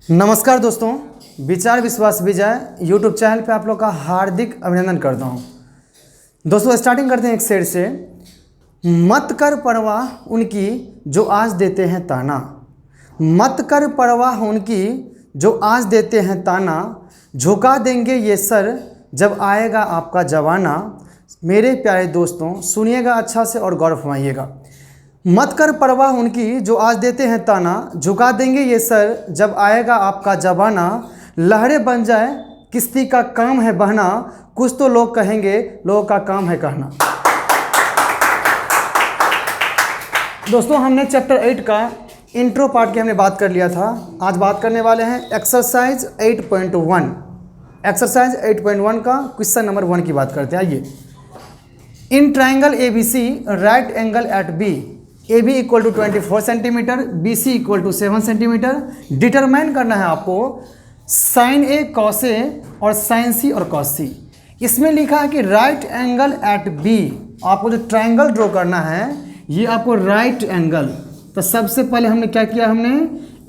नमस्कार दोस्तों, विचार विश्वास विजय यूट्यूब चैनल पे आप लोग का हार्दिक अभिनंदन करता हूँ। दोस्तों स्टार्टिंग करते हैं एक शेर से। मत कर परवाह उनकी जो आज देते हैं ताना, मत कर परवाह उनकी जो आज देते हैं ताना, झुका देंगे ये सर जब आएगा आपका जमाना। मेरे प्यारे दोस्तों सुनिएगा अच्छा से और गौर फरमाइएगा। मत कर परवाह उनकी जो आज देते हैं ताना, झुका देंगे ये सर जब आएगा आपका जमाना। लहरें बन जाए किश्ती का काम है बहना, कुछ तो लोग कहेंगे लोगों का काम है कहना। दोस्तों हमने चैप्टर 8 का इंट्रो पार्ट की हमने बात कर लिया था। आज बात करने वाले हैं एक्सरसाइज 8.1। एक्सरसाइज 8.1 का क्वेश्चन नंबर 1 की बात करते हैं। आइए, in triangle ABC right angle at B, AB equal to 24 centimetre, BC equal to 7 centimetre. Determine करना है आपको साइन A कॉस A और साइन C और कॉस C। इसमें लिखा है कि राइट एंगल एट B, आपको जो ट्राइंगल ड्रॉ करना है ये आपको राइट एंगल। तो सबसे पहले हमने क्या किया, हमने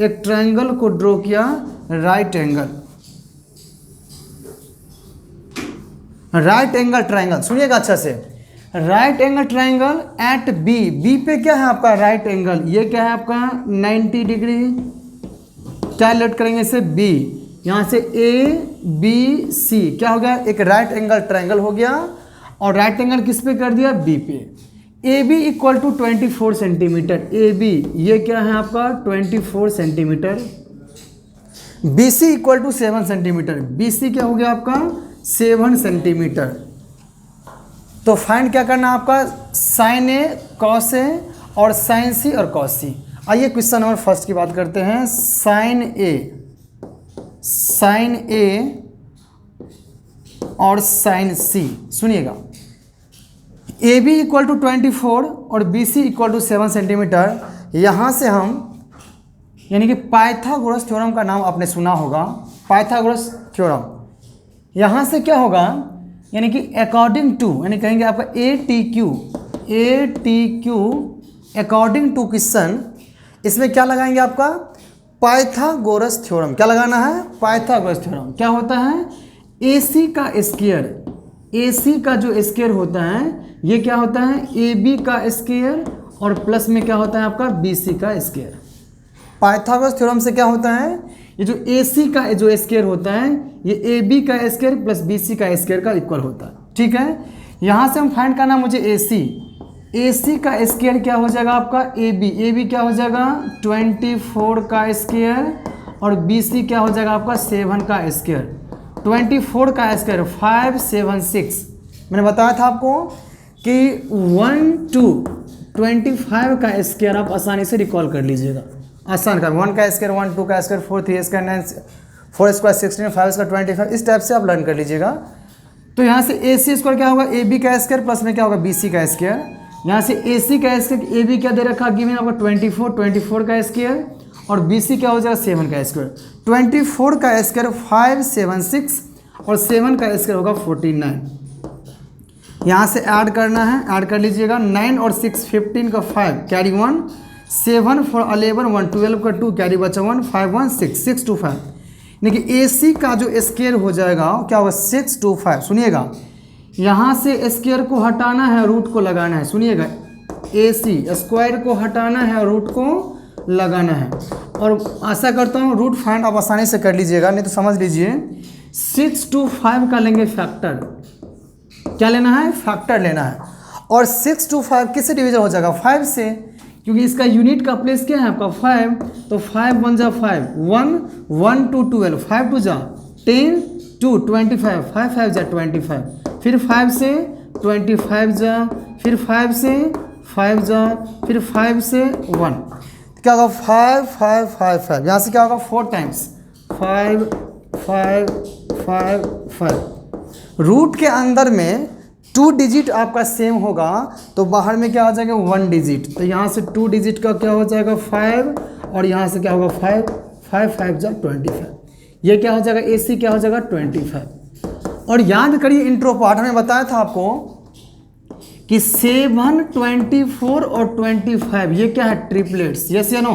एक ट्राइंगल को ड्रॉ किया right angle. Right angle triangle सुनिएगा अच्छा से। Right angle triangle at B, B पे क्या है आपका राइट एंगल, ये क्या है आपका 90 डिग्री। क्या लेट करेंगे इसे बी, यहाँ से ABC क्या हो गया, एक राइट एंगल ट्राइंगल हो गया। और राइट एंगल किस पे कर दिया, बी पे। AB equal to 24 centimetre, AB ये क्या है आपका 24 centimetre. BC equal to 7 centimetre, BC क्या हो गया आपका 7 सेंटीमीटर। तो फाइंड क्या करना है आपका, साइन A कॉस A और साइन C और कॉस C। आइए क्वेश्चन नंबर फर्स्ट की बात करते हैं। साइन A और साइन C सुनिएगा। AB इक्वल टू 24 और BC इक्वल टू 7 सेंटीमीटर। यहाँ से हम यानी कि पाइथागोरस थ्योरम का नाम आपने सुना होगा, पाइथागोरस थ्योरम। यहाँ से क्या होगा, यानी कि अकॉर्डिंग टू, यानी कहेंगे आपका ATQ अकॉर्डिंग टू क्वेश्चन, इसमें क्या लगाएंगे आपका पाइथागोरस थ्योरम। क्या लगाना है, पाइथागोरस थ्योरम। क्या होता है, AC का स्क्वायर, AC का जो स्क्वायर होता है ये क्या होता है AB का स्क्वायर और प्लस में क्या होता है आपका BC का स्क्वायर। पाइथागोरस थ्योरम से क्या होता है, ये जो AC का जो स्क्वायर होता है ये AB का स्क्वायर प्लस BC का स्क्वायर का इक्वल होता है। ठीक है, यहाँ से हम फाइंड करना मुझे AC का स्क्वायर क्या हो जाएगा आपका AB क्या हो जाएगा 24 का स्क्वायर और BC क्या हो जाएगा आपका 7 का स्क्वायर। 24 का स्क्वायर 576, मैंने बताया था आपको कि 1 to 25 का स्क्वायर आप आसानी से रिकॉल कर लीजिएगा। आसान का 1 का स्क्वायर 1, 2 का स्क्वायर 4, 3 स्क्वायर 9, 4 स्क्वायर 16, 5 स्क्वायर 25, इस टाइप से आप लर्न कर लीजिएगा। तो यहाँ से AC स्क्वायर क्या होगा AB का स्क्वायर प्लस में क्या होगा BC का स्क्वायर। यहाँ से AC का स्क्वायर AB क्या दे रखा गिवन आपका 24 का स्क्वायर और BC क्या हो जाएगा 7 का स्क्वायर। 24 का स्क्वायर 576 और 7 का स्क्वायर होगा 49। यहाँ से ऐड करना है, ऐड कर लीजिएगा। 9 और 6 15 का 5 कैरी 1, 7 for 11 1 12 का 2 कैरी बचा 1, 5 1 6 6 2 5। यानी कि AC का जो स्क्वायर हो जाएगा क्या होगा 6 2 5। सुनिएगा यहाँ से स्क्वायर को हटाना है, रूट को लगाना है। सुनिएगा AC स्क्वायर को हटाना है, रूट को लगाना है। और आशा करता हूँ रूट फाइंड आप आसानी से कर लीजिएगा, नहीं तो समझ लीजिए 6 to 5 का लेंगे फैक्टर। क्या लेना है, फैक्टर लेना है। और 6 to 5 किससे डिवीजन हो जाएगा 5 से, क्योंकि इसका यूनिट का प्लेस क्या है आपका 5। तो 5 1 जा 5 1 1 2 12 5 2 जा 10 2 25 5 5 जा 25, फिर 5 से 25 जा, फिर 5 से 5 जा, फिर 5 से 1। क्या होगा 5 5 5 5। यहाँ से क्या होगा 4 टाइम्स 5 5 5 5। रूट के अंदर में 2 डिजिट आपका सेम होगा तो बाहर में क्या हो जाएगा 1 डिजिट। तो यहाँ से 2 डिजिट का क्या हो जाएगा 5 और यहाँ से क्या होगा 5 5 5 जा 25। ये क्या हो जाएगा AC क्या हो जाएगा 25। और याद करिए इंट्रो पार्ट में बताया था आपको कि 7 24 और 25 ये क्या है ट्रिपलेट्स। यस या नो,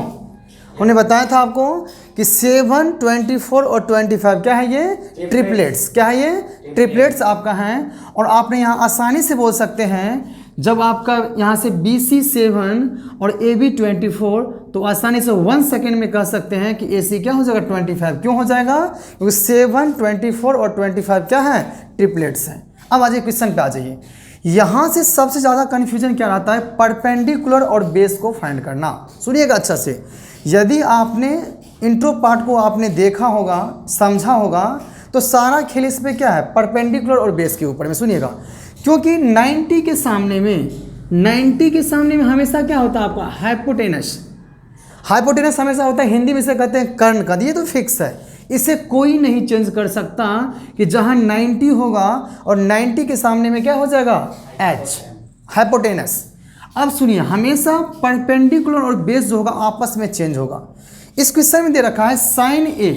उन्हें बताया था आपको कि 7, 24 और 25 क्या है ये ट्रिपलेट्स, क्या है ये ट्रिपलेट्स आपका है। और आपने यहाँ आसानी से बोल सकते हैं जब आपका यहाँ से BC 7 और AB 24, तो आसानी से 1 सेकेंड में कह सकते हैं कि AC क्या हो जाएगा 25। क्यों हो जाएगा? क्योंकि 7, 24 और 25 क्या है ट्रिपलेट्स हैं। अब आ जाइए क्वेश्चन पे आ जाइए। यहाँ से सबसे ज़्यादा कन्फ्यूजन क्या रहता है? परपेंडिकुलर और बेस को फाइंड करना। सुनिएगा अच्छा से, यदि आपने इंट्रो पार्ट को आपने देखा होगा, समझा होगा, तो सारा खेल इस पे क्या है? परपेंडिकुलर और बेस के ऊपर में। सुनिएगा, क्योंकि 90 के सामने में हमेशा क्या होता है आपका? हाइपोटेनस। हाइपोटेनस हमेशा होता है, हिंदी में से कहते हैं कर्ण का। ये तो फिक्स है, इसे कोई नहीं चेंज कर सकता कि जहां 90 होगा और 90 के सामने में क्या हो जाएगा? H, hypotenuse. अब सुनिए, हमेशा परपेंडिकुलर और बेस जो होगा आपस में चेंज होगा। इस क्वेश्चन में दे रखा है साइन ए,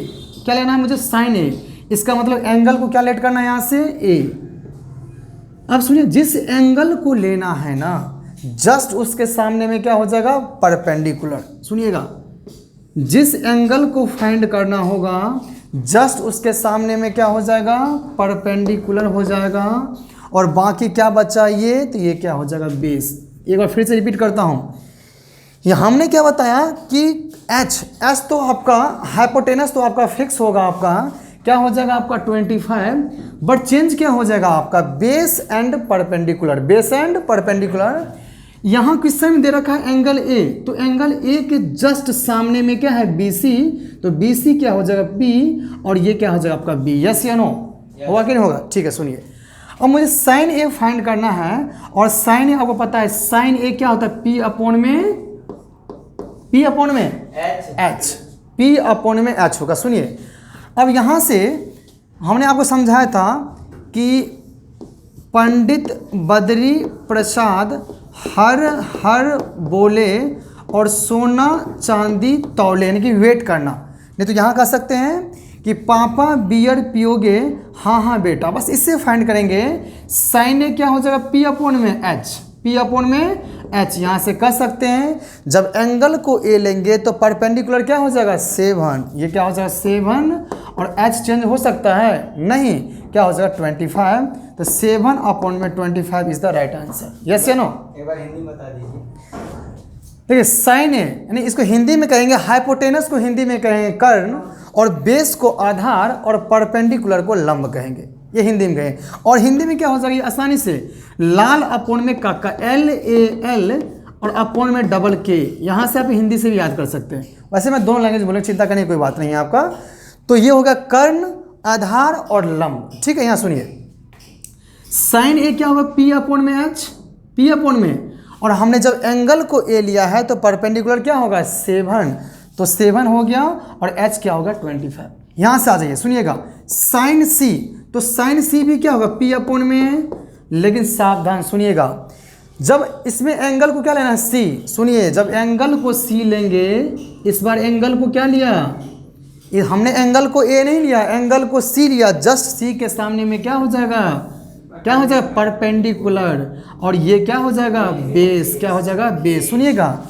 क्या लेना है मुझे? साइन ए। इसका मतलब एंगल को क्या लेट करना है यहाँ से? ए। अब सुनिए, जिस एंगल को लेना है ना, जस्ट उसके सामने में क्या हो जाएगा? परपेंडिकुलर। सुनिएगा, जिस एंगल को फाइंड करना होगा जस्ट उसके सामने में क्या हो जाएगा? परपेंडिकुलर हो जाएगा। और बाकी क्या बचा ये? तो ये क्या हो जाएगा? बेस। एक बार फिर से रिपीट करता हूँ, ये हमने क्या बताया कि एच तो आपका हाइपोटेनस तो आपका फिक्स होगा, आपका क्या हो जाएगा? आपका 25। बट चेंज क्या हो जाएगा आपका? Base and perpendicular, base and perpendicular. यहाँ क्वेश्चन में दे रखा है एंगल ए, तो एंगल ए के जस्ट सामने में क्या है? BC, तो BC क्या हो जाएगा? P, और ये क्या हो जाएगा आपका? B। यस या नो? होगा कि नहीं होगा? ठीक है, सुनिए, अब मुझे साइन ए फाइंड करना है। और साइन ए आपको पता है, साइन ए क्या होता है? P अपॉन में H, P अपॉन में H होगा। सुनिए, अब यहाँ से हमने आपको समझाया था कि पंडित बद्री प्रसाद हर बोले और सोना चांदी तौले, यानी कि वेट करना। नहीं तो यहाँ कह सकते हैं कि पापा बियर पियोगे? हाँ हाँ बेटा। बस इससे फाइंड करेंगे। साइन ए क्या हो जाएगा? P अपॉन में H, P अपॉन में H। यहाँ से कह सकते हैं जब एंगल को A लेंगे तो परपेंडिकुलर क्या हो जाएगा? 7। ये क्या हो जाएगा? 7। और H चेंज हो सकता है? नहीं। क्या हो जाएगा? 25। तो 7 अपॉन में 25 is the right answer. Yes या नो? एक बार हिंदी बता दीजिए। देखिए, साइन ए यानी इसको हिंदी में कहेंगे, हाइपोटेनस को हिंदी में कहेंगे कर्ण, और बेस को आधार, और परपेंडिकुलर को लंब कहेंगे। ये हिंदी में कहें। और हिंदी में क्या हो जाएगा? आसानी से लाल अपॉन में काका, LAL, और अपॉन में डबल K। यहाँ से आप हिंदी से भी याद कर सकते हैं। वैसे मैं दोनों लैंग्वेज बोले, चिंता करने की कोई बात नहीं है आपका। तो ये होगा कर्ण, आधार और लंब। ठीक है, यहाँ सुनिए, साइन ए क्या होगा? P अपॉन में H, P अपॉन में, और हमने जब एंगल को A लिया है तो परपेंडिकुलर क्या होगा? 7। तो 7 हो गया, और H क्या होगा? 25। यहाँ से आ जाइए, सुनिएगा, साइन C, तो साइन C भी क्या होगा? P अपॉन में। लेकिन सावधान सुनिएगा, जब इसमें एंगल को क्या लेना है? C। सुनिए, जब एंगल को C लेंगे, इस बार एंगल को क्या लिया? हमने एंगल को A नहीं लिया, एंगल को C लिया। जस्ट C के सामने में क्या हो जाएगा? क्या हो जाएगा? परपेंडिकुलर। और ये क्या हो जाएगा? बेस। क्या हो जाएगा? बेस। सुनिएगा,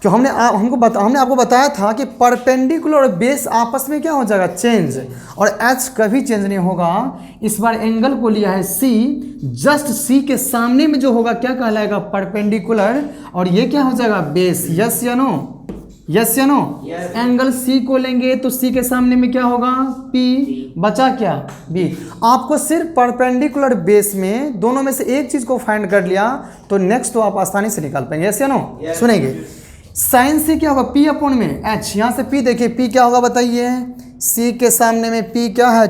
जो हमने आपको बताया था कि परपेंडिकुलर और बेस आपस में क्या हो जाएगा? चेंज। और H कभी चेंज नहीं होगा। इस बार एंगल को लिया है C, जस्ट C के सामने में जो होगा क्या कहलाएगा? परपेंडिकुलर। और ये क्या हो जाएगा? बेस। यस या नो? यस या नो? एंगल C को लेंगे तो C के सामने में क्या होगा? P, बचा क्या? B। आपको सिर्फ परपेंडिकुलर बेस में दोनों में से एक चीज को फाइंड कर लिया तो नेक्स्ट तो आप आसानी से निकाल पाएंगे। यस या नो? सुनेंगे, साइन C क्या होगा? P अपॉन में H। यहाँ से P देखिए, P क्या होगा बताइए? C के सामने में P क्या है?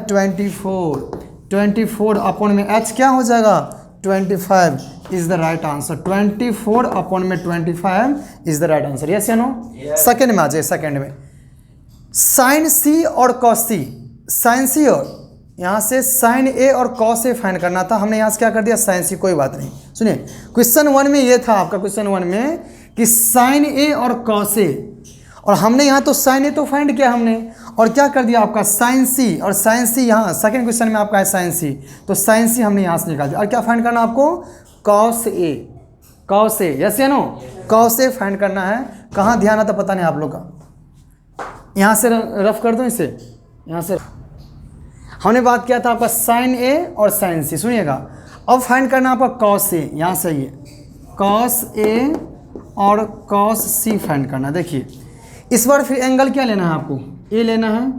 24 अपॉन में H क्या हो जाएगा? 25 is the right answer. 24 upon में 25 is the right answer. Yes या नो? सेकेंड में आ जाए, सेकेंड में साइन C और कॉस C। साइन C और यहाँ से साइन A और कॉस A फाइंड करना था, हमने यहाँ से क्या कर दिया? Sine C। कोई बात नहीं। सुनिए, क्वेश्चन 1 में ये था आपका, क्वेश्चन 1 में कि साइन A और कॉस A, और हमने यहाँ तो साइन A तो फाइंड किया हमने, और क्या कर दिया आपका? Sine C। और साइन C यहाँ सेकंड क्वेश्चन में आपका है साइन C, तो साइन C हमने यहाँ से निकाल दिया। और क्या फाइंड करना आपको? Cos A। Cos A। Yes या नो? कॉस A फाइंड करना है। कहाँ ध्यान आता पता नहीं आप लोग का। यहाँ से रफ कर दूँ इसे, यहाँ से हमने बात किया था आपका साइन ए और साइन सी। सुनिएगा, अब फाइंड करना आपका कॉस ए, यहाँ से ये कॉस ए और कॉस सी फाइंड करना। देखिए इस बार फिर एंगल क्या लेना है आपको, ए लेना है।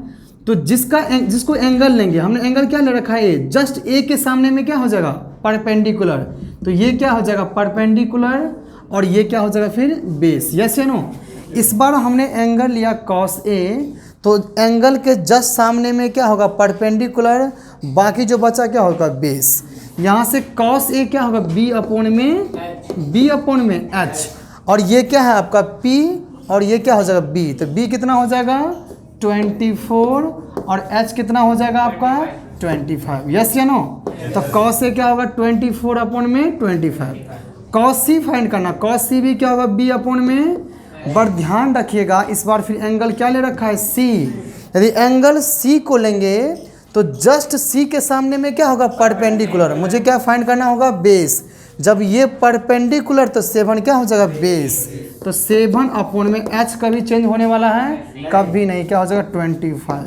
तो जिसको एंगल लेंगे, हमने एंगल क्या ले रखा है ए, जस्ट ए के सामने में क्या हो जाएगा परपेंडिकुलर, तो ये क्या हो जाएगा परपेंडिकुलर और ये क्या हो जाएगा फिर बेस। यस या नो। इस बार हमने एंगल लिया कॉस ए, तो एंगल के जस्ट सामने में क्या होगा परपेंडिकुलर, बाकी जो बचा क्या होगा बेस। यहाँ से कॉस ए क्या होगा बी अपॉन में एच, और ये क्या है आपका पी और ये क्या हो जाएगा बी, तो बी कितना हो जाएगा 24 और एच कितना हो जाएगा आपका 25। यस या नो। तो कॉस ए क्या होगा 24 अपॉन में 25। कॉस सी फाइंड करना, कॉस सी भी क्या होगा बी अपॉन में। बट ध्यान रखिएगा इस बार फिर एंगल क्या ले रखा है सी, यदि एंगल सी को लेंगे तो जस्ट सी के सामने में क्या होगा परपेंडिकुलर, मुझे क्या फाइंड करना होगा बेस। जब ये परपेंडिकुलर तो 7 क्या हो जाएगा बेस, तो 7 अपॉन में एच कभी चेंज होने वाला है कभी नहीं, क्या हो जाएगा 25।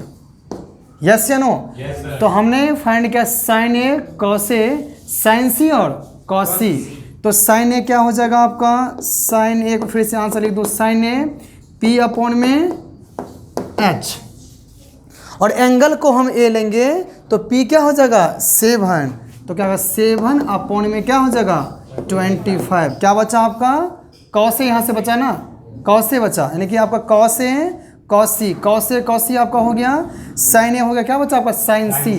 यस या नो। तो हमने फाइंड किया sign A cos A, sign सी और कॉस सी। तो साइन ए क्या हो जाएगा आपका, साइन ए को फिर से आंसर लिख दो, साइन ए पी अपॉन में एच, और एंगल को हम ए लेंगे तो पी क्या हो जाएगा 7, तो क्या होगा 7 अपॉन में क्या हो जाएगा 25। क्या बचा आपका कॉस ए, यहाँ से बचा ना कॉस ए बचा, यानी कि आपका cos A cos C, cos A cos सी आपका हो गया, साइन ए हो गया, क्या बचा आपका साइन सी,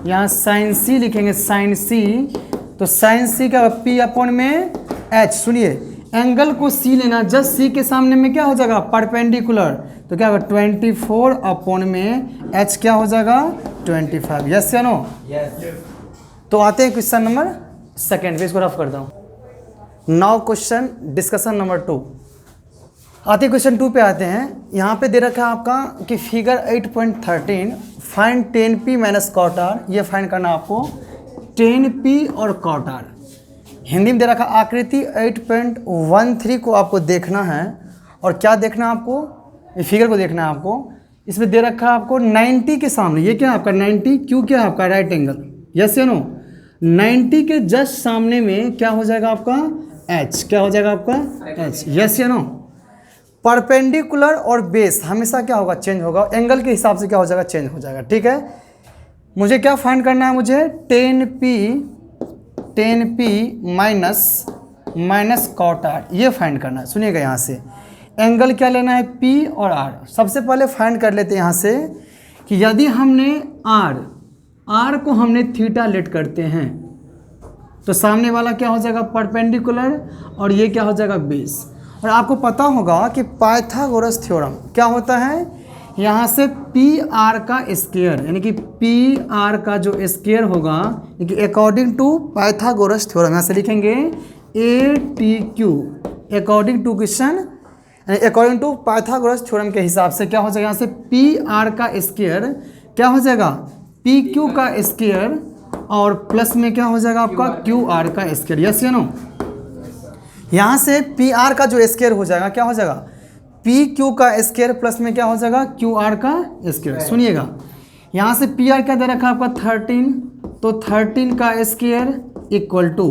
यहाँ साइन सी लिखेंगे साइन सी, तो साइन सी का पी अपॉन में एच। सुनिए एंगल को सी लेना, जस्ट सी के सामने में क्या हो जाएगा परपेंडिकुलर, तो क्या होगा 24 अपॉन में एच क्या हो जाएगा 25। यस या नो। तो आते हैं क्वेश्चन नंबर सेकेंड पे, इसको रफ करता हूँ। Now question discussion number 2। आते क्वेश्चन 2 पे आते हैं। यहाँ पे दे रखा है आपका कि figure 8.13 find 10p minus cot R, ये फाइंड करना आपको 10p और कॉट आर। हिंदी में दे रखा आकृति 8.13 को आपको देखना है, और क्या देखना है आपको, ये फिगर को देखना है आपको। इसमें दे रखा है आपको 90 के सामने, ये क्या है आपका 90, क्यों क्या है आपका राइट एंगल। यस या नो। 90 के जस्ट सामने में क्या हो जाएगा आपका एच, क्या हो जाएगा आपका एच। यस या नो। परपेंडिकुलर और बेस हमेशा क्या होगा चेंज होगा, एंगल के हिसाब से क्या हो जाएगा चेंज हो जाएगा। ठीक है, मुझे क्या फाइंड करना है, मुझे 10p माइनस कॉट आर, ये फाइंड करना है। सुनिएगा यहाँ से एंगल क्या लेना है p और r। सबसे पहले फाइंड कर लेते हैं यहाँ से कि यदि हमने r को हमने थीटा लेट करते हैं तो सामने वाला क्या हो जाएगा परपेंडिकुलर और ये क्या हो जाएगा बेस। और आपको पता होगा कि पाइथागोरस थ्योरम क्या होता है, यहाँ से पी आर का स्क्वायर, यानी कि पी आर का जो स्क्वायर होगा, यानी कि अकॉर्डिंग टू पाइथागोरस थ्योरम, यहाँ से लिखेंगे A T Q according to question, यानी अकॉर्डिंग टू पाइथागोरस थ्योरम के हिसाब से क्या हो जाएगा, यहाँ से पी आर का स्क्वायर क्या हो जाएगा पी क्यू का स्क्वायर, और प्लस में क्या हो जाएगा आपका क्यू आर का स्क्वायर। यस या नो। यहाँ से पी आर का जो स्क्वायर हो जाएगा क्या हो जाएगा पी क्यू का स्क्वायर प्लस में क्या हो जाएगा क्यू आर का स्क्वायर। सुनिएगा यहाँ से पी आर क्या दे रखा है आपका 13, तो 13 का square equal to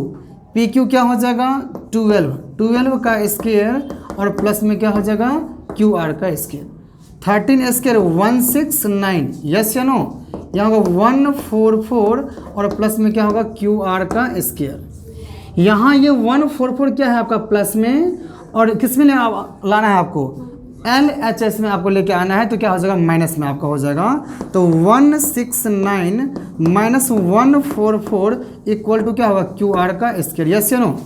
P Q क्या हो जाएगा 12 का स्क्वायर और प्लस में क्या हो जाएगा क्यू आर का स्क्वायर। 13 स्क्वायर 169, यस या नो। यहाँ होगा 144 और प्लस में क्या होगा क्यू आर का स्क्वायर। यहाँ ये 144 क्या है आपका प्लस में, और किस में लाना है आपको LHS में आपको लेके आना है, तो क्या हो जाएगा माइनस में आपका हो जाएगा। तो 169 माइनस 144 इक्वल टू क्या होगा क्यू आर का स्क्वायर। यस या नो।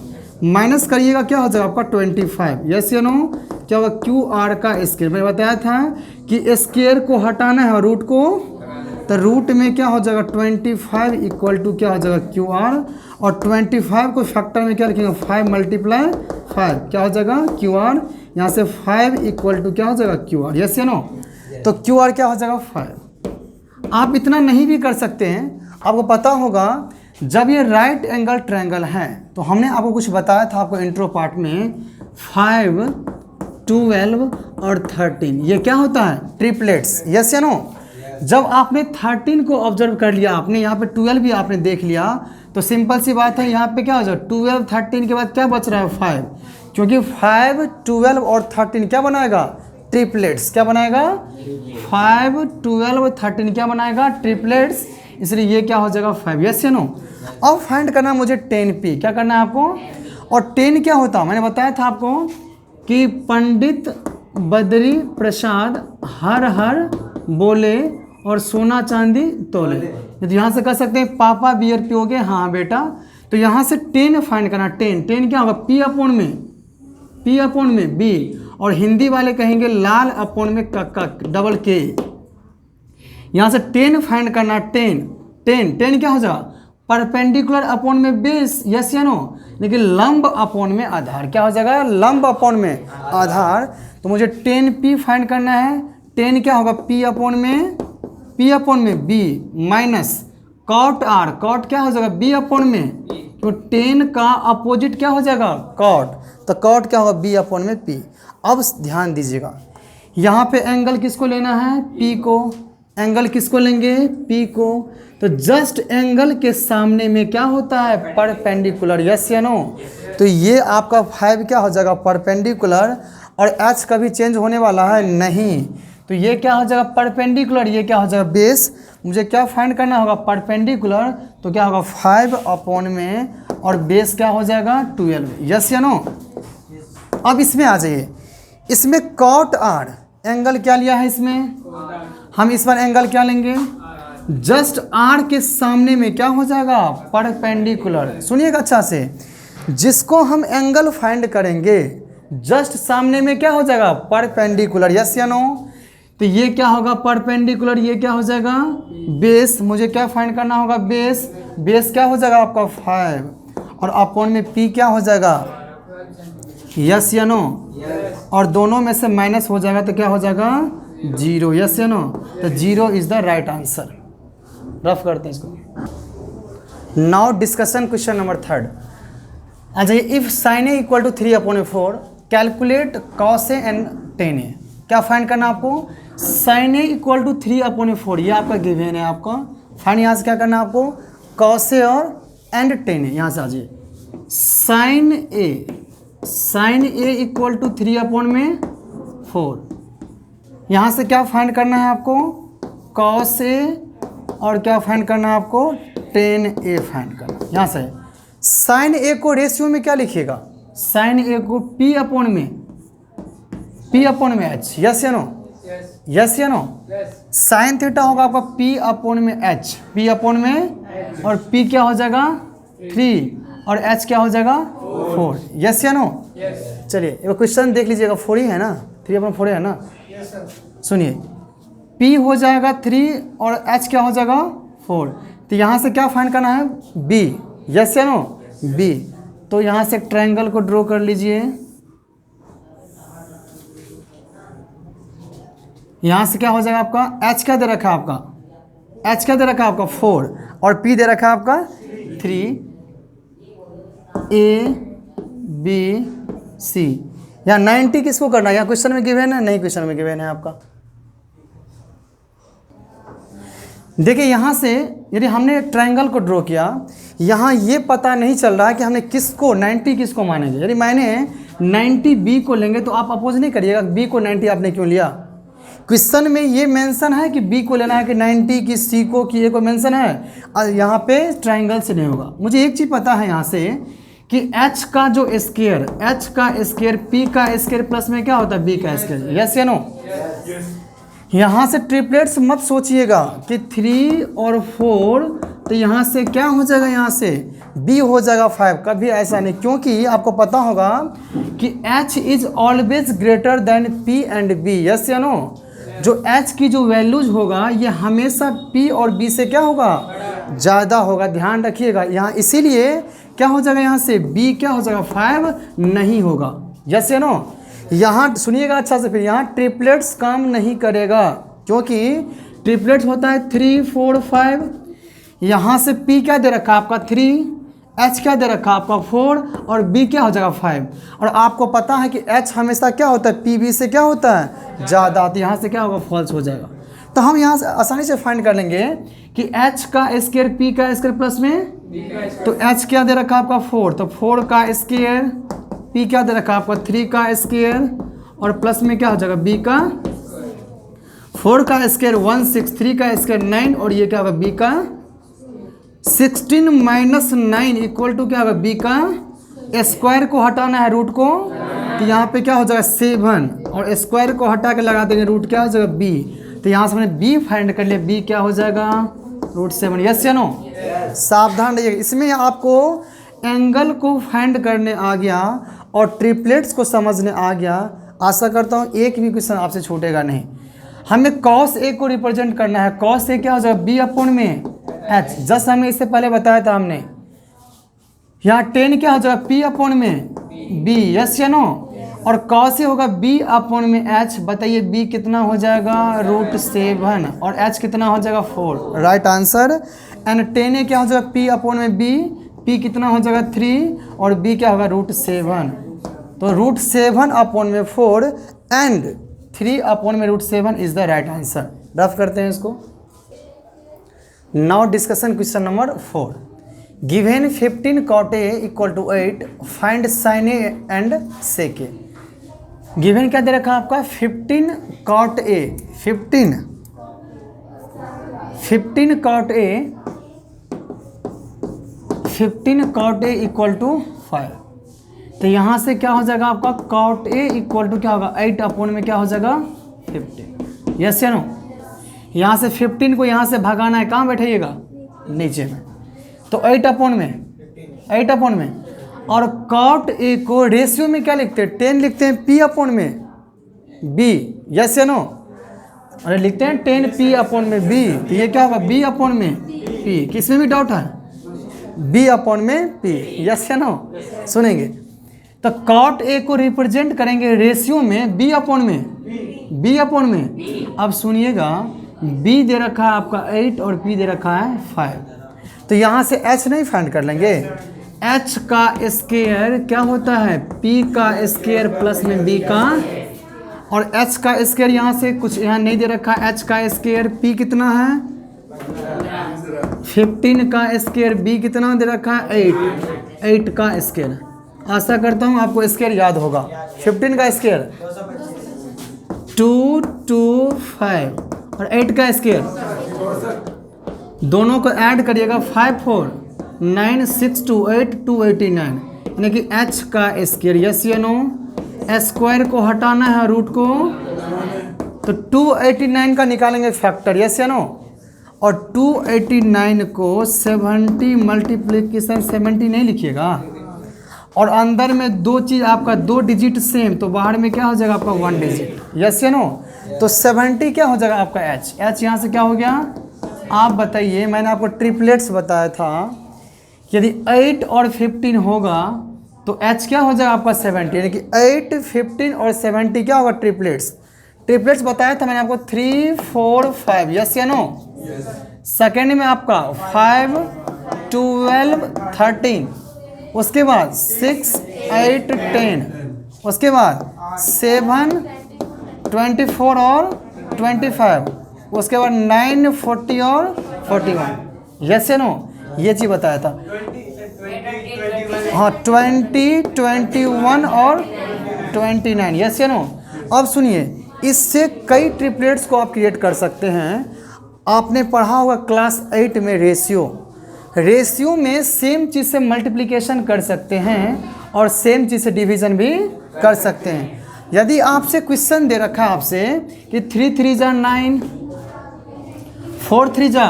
माइनस करिएगा क्या हो जाएगा आपका 25। यस या नो। क्या होगा क्यू आर का स्क्वायर। मैंने बताया था कि स्क्वायर को हटाना है रूट को, तो रूट में क्या हो जाएगा 25 इक्वल टू क्या हो जाएगा क्यू आर, और 25 को फैक्टर में क्या लिखेंगे 5 मल्टीप्लाई 5 क्या हो जाएगा क्यू आर। यहाँ से 5 इक्वल टू क्या हो जाएगा क्यू आर। यस या नो। तो क्यू आर क्या हो जाएगा 5। आप इतना नहीं भी कर सकते हैं, आपको पता होगा जब ये राइट एंगल ट्रायंगल है, तो हमने आपको कुछ बताया था आपको इंट्रो पार्ट में 5 12 और 13, ये क्या होता है? ट्रिपलेट्स। यस या नो? जब आपने 13 को ऑब्जर्व कर लिया, आपने यहाँ पे 12 भी आपने देख लिया, तो सिंपल सी बात है, यहाँ पे क्या हो जाएगा? 12 13 के बाद क्या बच रहा है? 5, क्योंकि 5 12 और 13 क्या बनाएगा? ट्रिपलेट्स। क्या बनाएगा? 5 12 13 क्या बनाएगा? ट्रिपलेट्स। इसलिए ये क्या हो जाएगा? 5। यस या नो? अब फाइंड करना मुझे 10p। क्या करना है आपको? और 10 क्या होता? मैंने बताया था आपको कि पंडित बद्री प्रसाद हर हर बोले और सोना चांदी तोले। तो यहाँ से कर सकते हैं पापा बियर पियोगे? हाँ बेटा। तो यहाँ से 10 फाइंड करना। 10 क्या होगा? P अपॉन में B, और हिंदी वाले कहेंगे लाल अपॉन में कक्का, डबल K। यहाँ से 10 फाइंड करना। 10 क्या हो जाएगा? परपेंडिकुलर अपॉन में बेस। यस या नो? लेकिन लंब अपॉन में आधार। क्या हो जाएगा? लंब अपॉन में आधार। तो मुझे 10p फाइंड करना है। 10 क्या होगा? P अपॉन में B minus cot R। Cot क्या हो जाएगा? B अपॉन में, तो 10 का अपोजिट क्या हो जाएगा? कॉट। तो कॉट क्या होगा? B अपॉन में P। अब ध्यान दीजिएगा, यहाँ पे एंगल किसको लेना है? P को। एंगल किसको लेंगे? P को। तो जस्ट एंगल के सामने में क्या होता है? परपेंडिकुलर। यस या नो? तो ये आपका 5 क्या हो जाएगा? परपेंडिकुलर। और h कभी चेंज होने वाला है? नहीं। तो ये क्या हो जाएगा? परपेंडिकुलर। ये क्या हो जाएगा? बेस। मुझे क्या फाइंड करना होगा? परपेंडिकुलर। तो क्या होगा? 5 अपॉन में, और बेस क्या हो जाएगा? 12। यस या नो? अब इसमें आ जाइए, इसमें कॉट R एंगल क्या लिया है? इसमें हम इस बार एंगल क्या लेंगे? जस्ट R के सामने में क्या हो जाएगा? परपेंडिकुलर। सुनिएगा अच्छा से, जिसको हम एंगल फाइंड करेंगे जस्ट सामने में क्या हो जाएगा? परपेंडिकुलर। यस या नो? तो ये क्या होगा? परपेंडिकुलर। ये क्या हो जाएगा? बेस। मुझे क्या फाइंड करना होगा? बेस। बेस क्या हो जाएगा आपका? 5, और अपॉन में P क्या हो जाएगा? यस या नो? और दोनों में से माइनस हो जाएगा तो क्या हो जाएगा? 0। यस या नो? तो 0 is the right answer. Rough करते हैं इसको। Now discussion question number 3। अच्छा, if sin a equal to 3/4 calculate cos a and tan a। क्या फाइंड करना आपको? sin a इक्वल टू 3/4, ये आपका गिवन है आपका। फाइंड यहाँ से क्या करना है आपको? cos a और एंड tan a। यहाँ से आ जाइए, sin a इक्वल टू 3/4। यहाँ से क्या फाइंड करना है आपको? cos a, और क्या फाइंड करना है आपको? tan a फाइंड करना। यहाँ से sin a को रेशियो में क्या लिखिएगा? sin a को P अपॉन में H। यस या नो? यस या नो? sin थीटा होगा आपका P अपॉन में H। P अपॉन में, और P क्या हो जाएगा? 3, और H क्या हो जाएगा? 4। यस या नो? चलिए एक क्वेश्चन देख लीजिएगा। 4 ही है ना? 3/4 है ना? सुनिए, P हो जाएगा 3 और H क्या हो जाएगा? 4। तो यहाँ से क्या फाइंड करना है? B। यस या नो? B। तो यहाँ से ट्रायंगल को ड्रॉ कर लीजिए। यहाँ से क्या हो जाएगा आपका? H क्या दे रखा है आपका? H क्या दे रखा है आपका? 4, और P दे रखा है आपका 3। A B C। यहाँ 90 किसको करना है? यहाँ क्वेश्चन में गिवन है? नहीं, क्वेश्चन में गिवन है आपका। देखिए यहाँ से यदि हमने ट्रायंगल को ड्रॉ किया, यहाँ ये पता नहीं चल रहा है कि हमने किसको 90 किसको मानेंगे। यदि मैंने 90 B को लेंगे तो आप अपोज नहीं करिएगा B को 90 आपने क्यों लिया। क्वेश्चन में ये मेंशन है कि B को लेना है कि 90 की C को, कि A को मेंशन है, और यहाँ पे ट्रायंगल से नहीं होगा। मुझे एक चीज़ पता है यहाँ से कि H का जो स्क्वायर, H का स्क्वायर P का स्क्वायर प्लस में क्या होता है? B का स्क्वायर। यस या नो? यहाँ से ट्रिपलेट्स मत सोचिएगा कि 3 और 4, तो यहाँ से क्या हो जाएगा? यहाँ से B हो जाएगा 5। कभी ऐसा नहीं, क्योंकि आपको पता होगा कि H is always greater then P and B। Yes या नो? जो H की जो वैल्यूज होगा ये हमेशा P और B से क्या होगा? ज़्यादा होगा। ध्यान रखिएगा यहाँ, इसीलिए क्या हो जाएगा? यहाँ से B क्या हो जाएगा? 5 नहीं होगा। यस या नो? यहाँ सुनिएगा अच्छा से, फिर यहाँ ट्रिपलेट्स काम नहीं करेगा, क्योंकि ट्रिपलेट्स होता है 3 4 5। यहाँ से P क्या दे रखा है आपका? 3, H क्या दे रखा आपका 4 और B क्या हो जाएगा 5। और आपको पता है कि H हमेशा क्या होता है, PB से क्या होता है ज़्यादा, तो यहाँ से क्या होगा फॉल्स हो जाएगा। तो हम यहाँ से आसानी से फाइंड कर लेंगे कि H का स्क्वायर P का स्क्वायर प्लस में, तो H क्या दे रखा आपका 4, तो 4 का स्क्वायर, P क्या दे रखा आपका 3 का स्क्वायर और प्लस में क्या हो जाएगा B का 4 का स्क्वायर 16, 3 का स्क्वायर 9 और ये क्या होगा B का 16 माइनस 9 इक्वल टू क्या होगा B का स्क्वायर को हटाना है रूट को, तो यहाँ पे क्या हो जाएगा 7 और स्क्वायर को हटा के लगा देंगे रूट क्या हो जाएगा B, तो यहाँ से मैंने B फाइंड कर लिया, B क्या हो जाएगा √7। यस या नो? सावधान रहिएगा, इसमें आपको एंगल को फाइंड करने आ गया और ट्रिपलेट्स को समझने आ गया। आशा करता हूँ एक भी क्वेश्चन आपसे छूटेगा नहीं। हमें cos A को रिप्रेजेंट करना है, cos A क्या हो जाएगा B अपॉन में H, जस्ट हमने इससे पहले बताया था हमने। यहाँ 10 क्या हो जाएगा P अपॉन में B, यस या नो? और cos A होगा B अपॉन में H, बताइए B कितना हो जाएगा √7 और H कितना हो जाएगा 4, राइट आंसर। एंड 10A क्या हो जाएगा P अपॉन में B, P कितना हो जाएगा 3 और B क्या होगा √7, तो √7 अपॉन में 4 एंड 3 अपॉन में √7 is the right answer. Rough करते हैं इसको। Now discussion question number 4। Given 15 cot A equal to 8, find sin A and sec A। Given क्या दे रखा आपका 15 cot A, 15 cot A equal to 5, तो यहाँ से क्या हो जाएगा आपका cot A इक्वल टू क्या होगा 8 अपॉन में क्या हो जाएगा 15, यस या नो? यहाँ से 15 को यहाँ से भगाना है, कहाँ बैठाइएगा नीचे में, तो 8 अपॉन में और cot A को रेशियो में क्या लिखते हैं 10 लिखते हैं P अपॉन में B, यस या नो? अरे लिखते हैं 10 P अपॉन में B, तो ये क्या होगा B अपॉन में P, किसमें भी डाउट है B अपॉन में P, यस या नो? सुनेंगे तो cot A को रिप्रेजेंट करेंगे रेशियो में B अपॉन में। अब सुनिएगा B दे रखा है आपका 8 और P दे रखा है 5, तो यहाँ से H नहीं फाइंड कर लेंगे। H का स्क्वायर क्या होता है P का स्क्वायर प्लस में B का, और H का स्क्वायर यहाँ से कुछ यहाँ नहीं दे रखा है, H का स्क्वायर P कितना है 15 का स्क्वायर B कितना दे रखा है 8 का स्क्वायर। आशा करता हूँ आपको स्क्वायर याद होगा। 15 का स्क्वायर 225 और 8 का स्क्वायर, दोनों को ऐड करिएगा 5 4 9 6 2 8 289, यानी कि H का स्क्वायर, यस या नो? स्क्वायर को हटाना है रूट को, तो 289 का निकालेंगे फैक्टर, यस या नो? और 289 को 70 मल्टीप्लिकेशन 70 नहीं लिखिएगा, और अंदर में दो चीज़ आपका 2 डिजिट सेम, तो बाहर में क्या हो जाएगा आपका 1 डिजिट, यस या नो? तो 70 क्या हो जाएगा आपका H यहाँ से क्या हो गया आप बताइए। मैंने आपको ट्रिपलेट्स बताया था, यदि 8 और 15 होगा तो H क्या हो जाएगा आपका 70, यानी कि 8 15 और 70 क्या होगा ट्रिपलेट्स बताया था मैंने आपको 3 4 5, यस या नो? सेकेंड में आपका 5 12 13, उसके बाद 6 8 10, उसके बाद 7 24 और 25, उसके बाद 9 40 और 41, यस या नो? ये चीज़ बताया था। हाँ 20 21 और 29, यस या नो? अब सुनिए, इससे कई ट्रिपलेट्स को आप क्रिएट कर सकते हैं। आपने पढ़ा होगा क्लास 8 में रेशियो में सेम चीज़ से मल्टीप्लिकेशन कर सकते हैं और सेम चीज़ से डिवीज़न भी कर सकते हैं। यदि आपसे क्वेश्चन दे रखा है आपसे कि 3 3 जा 9 4 3 जा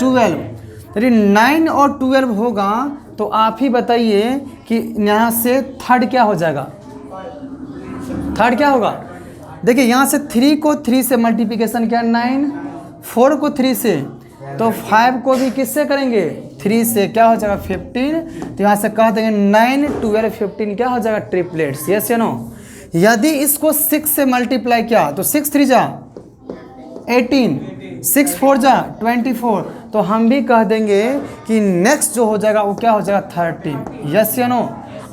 12, यदि 9 और 12 होगा तो आप ही बताइए कि यहाँ से थर्ड क्या हो जाएगा, थर्ड क्या होगा? देखिए यहाँ से 3 को 3 से मल्टीप्लिकेशन किया 9, 4 को 3 से, तो 5 को भी किससे करेंगे 3 से, क्या हो जाएगा 15, तो यहाँ से कह देंगे 9 12 15 क्या हो जाएगा ट्रिपलेट्स, यस या नो? यदि इसको 6 से मल्टीप्लाई किया तो 6 3 जा 18, 6 4 जा 24, तो हम भी कह देंगे कि नेक्स्ट जो हो जाएगा वो क्या हो जाएगा 13। यस या नो।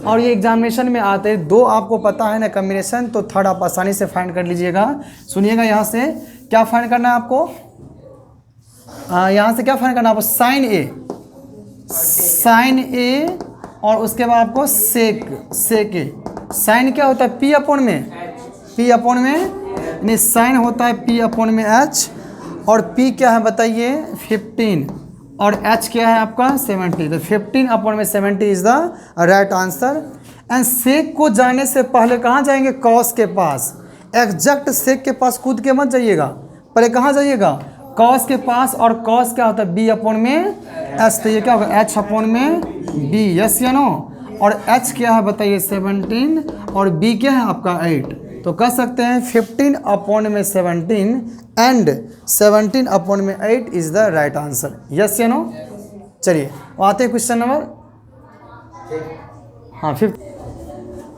और ये एग्जामिनेशन में आते हैं, दो आपको पता है ना कम्बिनेशन, तो थर्ड आप आसानी से फाइंड कर लीजिएगा। सुनिएगा यहाँ से क्या फाइंड करना है आपको, यहाँ से क्या फाइंड करना है आपको, साइन ए और उसके बाद आपको सेक ए। साइन क्या होता है P अपॉन में यानी साइन होता है P अपॉन में H, और P क्या है बताइए 15, और H क्या है आपका 70, तो 15 अपॉन में 70 is the right answer. And sec को जाने से पहले कहाँ जाएंगे, कॉस के पास। एग्जैक्ट सेक के पास कूद के मत जाइएगा, पहले कहाँ जाइएगा, कॉस के पास। और कॉस क्या होता है B अपॉन में H, तो ये क्या होगा H अपॉन में B। यस या नो। और H क्या है बताइए 17, और B क्या है आपका 8, तो कह सकते हैं 15 अपॉन में 17 एंड 17 अपॉन में 8 is the right answer. Yes या नो। चलिए आते हैं क्वेश्चन नंबर, हाँ 5।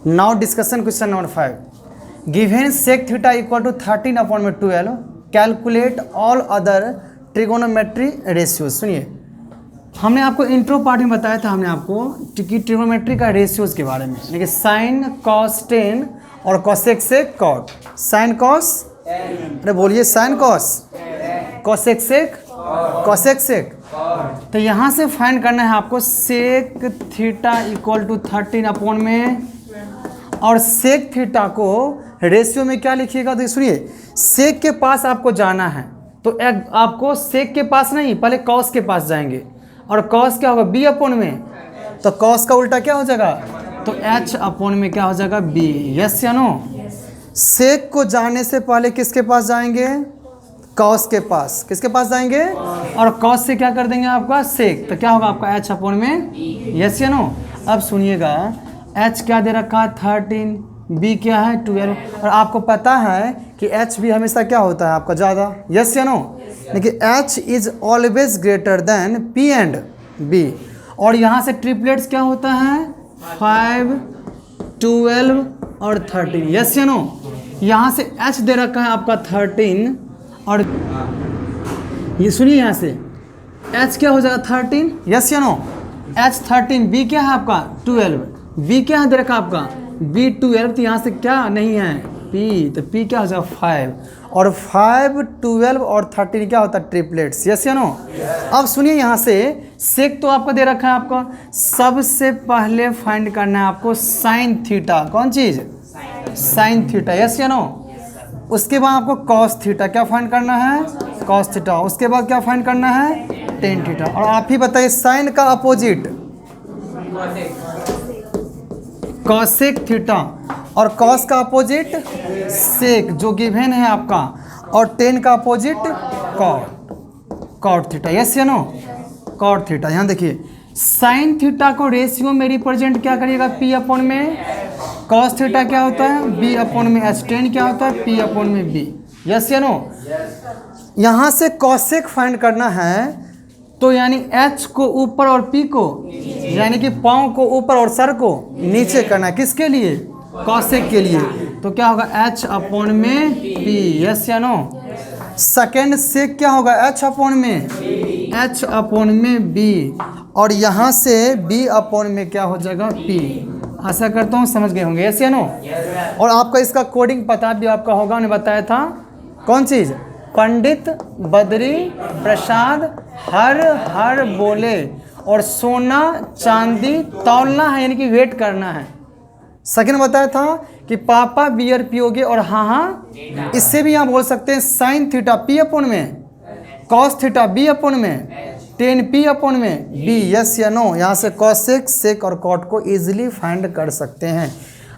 Now discussion question number 5। Given sec theta equal to 13 upon में 12, calculate all other trigonometry ratios. सुनिए, हमने आपको इंट्रो पार्ट में बताया था, हमने आपको कि ट्रिगोनोमेट्री का रेशियोज के बारे में, देखिए साइन कॉस 10 और cosec sec cot. Sine cos, अरे बोलिए sine cos, cosec sec, cosec sec. तो यहाँ से फाइंड करना है आपको sec theta equal to 13 upon में, और सेक थीटा को रेशियो में क्या लिखिएगा, तो सुनिए सेक के पास आपको जाना है, तो आपको सेक के पास नहीं, पहले कॉस के पास जाएंगे, और कॉस क्या होगा B अपॉन में, तो कॉस का उल्टा क्या हो जाएगा, तो H अपॉन में क्या हो जाएगा B। यस या नो। सेक को जाने से पहले किसके पास जाएंगे, कॉस के पास। किसके पास जाएंगे, और कॉस से क्या कर देंगे आपका सेक, तो क्या होगा आपका H अपॉन में। यस या नो। अब सुनिएगा H क्या दे रखा है 13, B क्या है 12, और आपको पता है कि H भी हमेशा क्या होता है आपका ज़्यादा। यस या नो। देखिए H is always greater then P and B, और यहाँ से ट्रिपलेट्स क्या होता है 5, 12 और 13। यस या नो। यहाँ से H दे रखा है आपका 13, और ये सुनिए यहाँ से H क्या हो जाएगा 13। यस या नो। H 13, B क्या है आपका 12, B क्या है दे रखा आपका B 12, तो यहाँ से क्या नहीं है P, तो P क्या हो जाएगा 5, और 5, 12 और 13 क्या होता है ट्रिपलेट्स। यस या नो। अब सुनिए यहाँ से सेक तो आपको दे रखा है, आपका सबसे पहले फाइंड करना है आपको साइन थीटा। कौन चीज़, साइन थीटा। यस या नो। उसके बाद आपको कॉस थीटा क्या फाइंड करना है, कॉस थीटा। उसके बाद क्या फाइंड करना है टेन थीटा। और आप ही बताइए साइन का अपोजिट कॉसेक थीटा, और कॉस का अपोजिट सेक जो गिवन है आपका, और टेन का अपोजिट कॉट थीटा। यस या नो, कॉट थीटा। यहाँ देखिए साइन थीटा को रेशियो में रिप्रेजेंट क्या करिएगा P अपॉन में, कॉस थीटा क्या होता है B अपॉन में H, टेन क्या होता है P अपॉन में B। यस या नो। यहाँ से कॉसेक फाइंड करना है, तो यानी H को ऊपर और P को, यानी कि पाँव को ऊपर और सर को नीचे करना है। किसके लिए, कॉसेक के लिए। तो क्या होगा H अपॉन में P। यस या नो। सेकेंड सेक क्या होगा H अपॉन में, H अपॉन में B, और यहाँ से B अपॉन में क्या हो जाएगा P। आशा करता हूँ समझ गए होंगे। यस या नो। और आपका इसका कोडिंग पता भी आपका होगा, उन्हें बताया था कौन चीज़, पंडित बद्री प्रसाद हर हर बोले, और सोना चांदी तौलना है यानी कि वेट करना है। सेकंड बताया था कि पापा बियर पियोगे, और हाँ हाँ इससे भी यहाँ बोल सकते हैं साइन थीटा P अपॉन में, कॉस थीटा B अपॉन में, टेन P अपॉन में B। यस या नो। यहाँ से कॉसेक सेक और कॉट को इजीली फाइंड कर सकते हैं।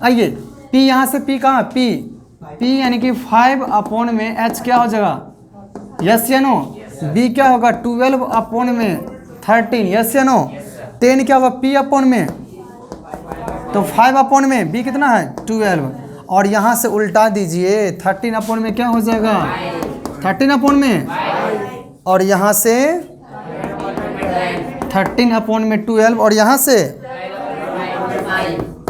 आइए P, यहाँ से P कहाँ P यानी कि 5 अपॉन में H क्या हो जाएगा। यस या नो। B क्या होगा 12 अपॉन में 13। यस या नो। 10 क्या होगा P अपॉन में, तो 5 अपॉन में B कितना है 12, और यहाँ से उल्टा दीजिए 13 अपॉन में क्या हो जाएगा 13 अपॉन में, और यहाँ से 13 अपॉन में 12, और यहाँ से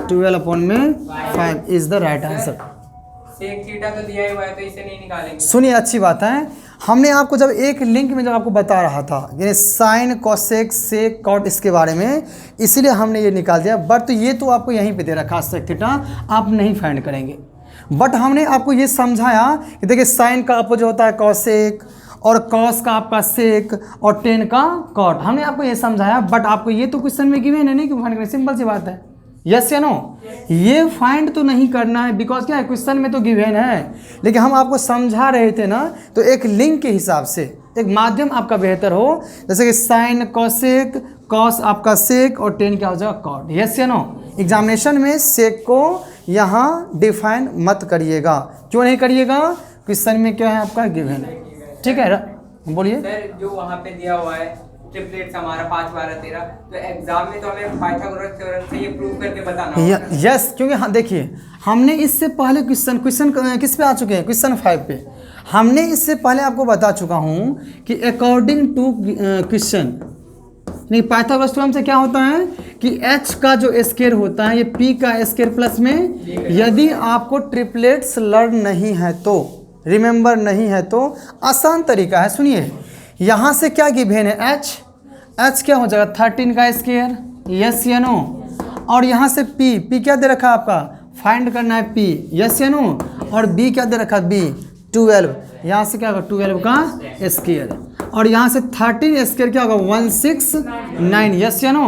12 अपॉन में 5 is the right answer. Sec theta तो दिया हुआ है, तो इसे नहीं निकालेंगे। सुनिए अच्छी बात है, हमने आपको जब एक लिंक में जब आपको बता रहा था यानी साइन कोसेक सेक कॉट इसके बारे में, इसीलिए हमने ये निकाल दिया। बट तो ये तो आपको यहीं पे दे रखा सेक थीटा, आप नहीं फाइंड करेंगे। बट हमने आपको ये समझाया कि देखिए साइन का अपोजिट होता है कॉसेक, और कॉस का आपका सेक, और टेन का कॉट। हमने आपको ये समझाया। बट आपको ये तो क्वेश्चन में गिवन है नहीं कि फाइंड करें, सिंपल सी बात है। यस या नो, ये फाइंड तो नहीं करना है, बिकॉज क्या है क्वेश्चन में तो गिवन है, लेकिन हम आपको समझा रहे थे ना, तो एक लिंक के हिसाब से एक माध्यम आपका बेहतर हो, जैसे कि साइन कॉसेक, कॉस आपका सेक, और टेन क्या हो जाएगा कॉट। यस या नो, एग्जामिनेशन में सेक को यहाँ डिफाइन मत करिएगा। क्यों नहीं करिएगा? क्वेश्चन में क्या है आपका गिवन है। ठीक है, बोलिए सर। जो वहाँ पे दिया हुआ है ट्रिपलेट्स हमारा 5 12 13, तो एग्जाम में तो हमें पाइथागोरस थ्योरम से ये प्रूव करके बताना होगा। यस, क्योंकि हाँ देखिए, हमने इससे पहले क्वेश्चन किस पे आ चुके हैं, क्वेश्चन 5 पे। हमने इससे पहले आपको बता चुका हूँ कि अकॉर्डिंग टू क्वेश्चन नहीं, पाइथागोरस थ्योरम से क्या होता है कि h का जो स्क्वायर होता है ये p का स्क्वायर प्लस में, यदि आपको ट्रिपलेट्स लर्न नहीं है तो, रिमेंबर नहीं है तो, आसान तरीका है। सुनिए, यहाँ से क्या गिवन है h क्या हो जाएगा 13 का स्क्वायर, यस या नो। और यहाँ से p क्या दे रखा है आपका, फाइंड करना है p, यस या नो। और b क्या दे रखा है b 12, यहाँ से क्या होगा 12 का स्क्वायर, और यहाँ से 13 स्क्वायर क्या होगा 169, यस या नो।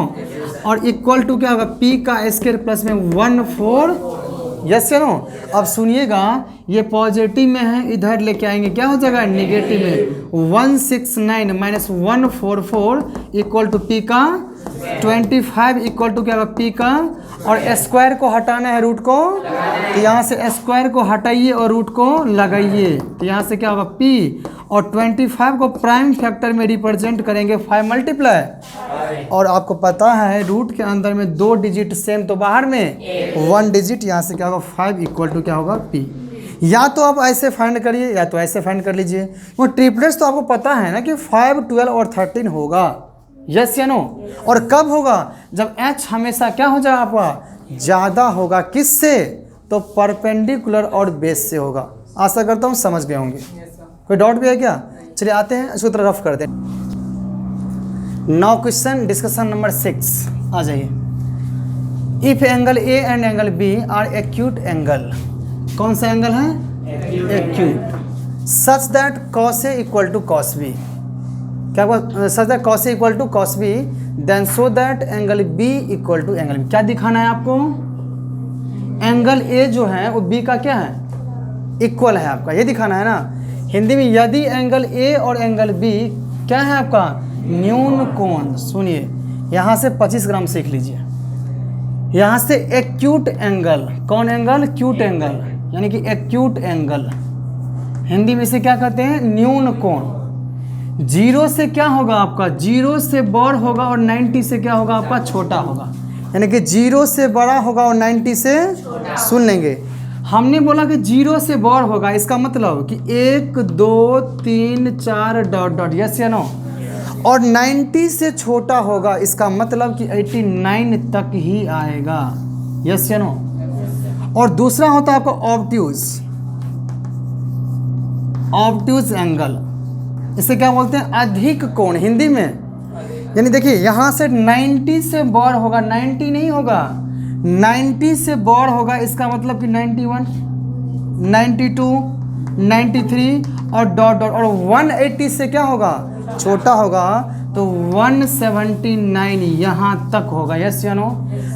और इक्वल टू क्या होगा p का स्क्वायर प्लस में 14, यस या नो। अब सुनिएगा, ये पॉजिटिव में है, इधर लेके आएंगे क्या हो जाएगा नेगेटिव में, 169 माइनस 144 इक्वल टू p का 25 इक्वल टू क्या होगा p का, और स्क्वायर को हटाना है रूट को, तो यहाँ से स्क्वायर को हटाइए और रूट को लगाइए, तो यहाँ से क्या होगा p, और 25 को प्राइम फैक्टर में रिप्रेजेंट करेंगे 5 मल्टीप्लाई, और आपको पता है रूट के अंदर में 2 डिजिट सेम तो बाहर में 1 डिजिट, यहाँ से क्या होगा 5 इक्वल टू क्या होगा p। या तो आप ऐसे फाइंड करिए या तो ऐसे फाइंड कर लीजिए। वो ट्रिपलेट्स तो आपको पता है ना कि 5 12 और 13 होगा, यस या नो। और कब होगा, जब h हमेशा क्या हो जाएगा आपका ज़्यादा होगा, किससे, तो परपेंडिकुलर और बेस से होगा। आशा करता हूँ समझ गए होंगे। कोई डाउट भी है क्या? चलिए आते हैं, इसको थोड़ा रफ करते हैं। नाउ क्वेश्चन डिस्कशन नंबर 6 आ जाइए। If angle A and angle B are acute angle, कौन सा एंगल है, acute, such that cos A equal to cos B, क्या हुआ, such that cos A equal to cos B, then so that angle B equal to angle B. क्या दिखाना है आपको, angle A जो है वो बी का क्या है, इक्वल है आपका, ये दिखाना है ना। हिंदी में यदि एंगल ए और एंगल बी क्या है आपका न्यून कोण। सुनिए, यहाँ से 25 ग्राम सीख लीजिए। यहाँ से एक्यूट एंगल, कौन एंगल, क्यूट एंगल, यानी कि एक्यूट एंगल, हिंदी में इसे क्या कहते हैं, न्यून कोण। 0 से क्या होगा आपका, 0 से बड़ होगा और 90 से क्या होगा आपका छोटा होगा, यानी कि 0 से बड़ा होगा और 90 से, सुन लेंगे, हमने बोला कि 0 से बड़ होगा, इसका मतलब कि 1 2 3 4 डॉट डॉट, यस या नो। और 90 से छोटा होगा, इसका मतलब कि 89 तक ही आएगा, यस या नो। और दूसरा होता है आपका ऑब्ट्यूज एंगल, इसे क्या बोलते हैं, अधिक कोण हिंदी में। यानी देखिए, यहाँ से 90 से बड़ होगा, 90 नहीं होगा, 90 से बड़ होगा, इसका मतलब कि 91 92 93 और डॉट डॉट, और 180 से क्या होगा छोटा होगा, तो 179 यहाँ तक होगा, यस या नो।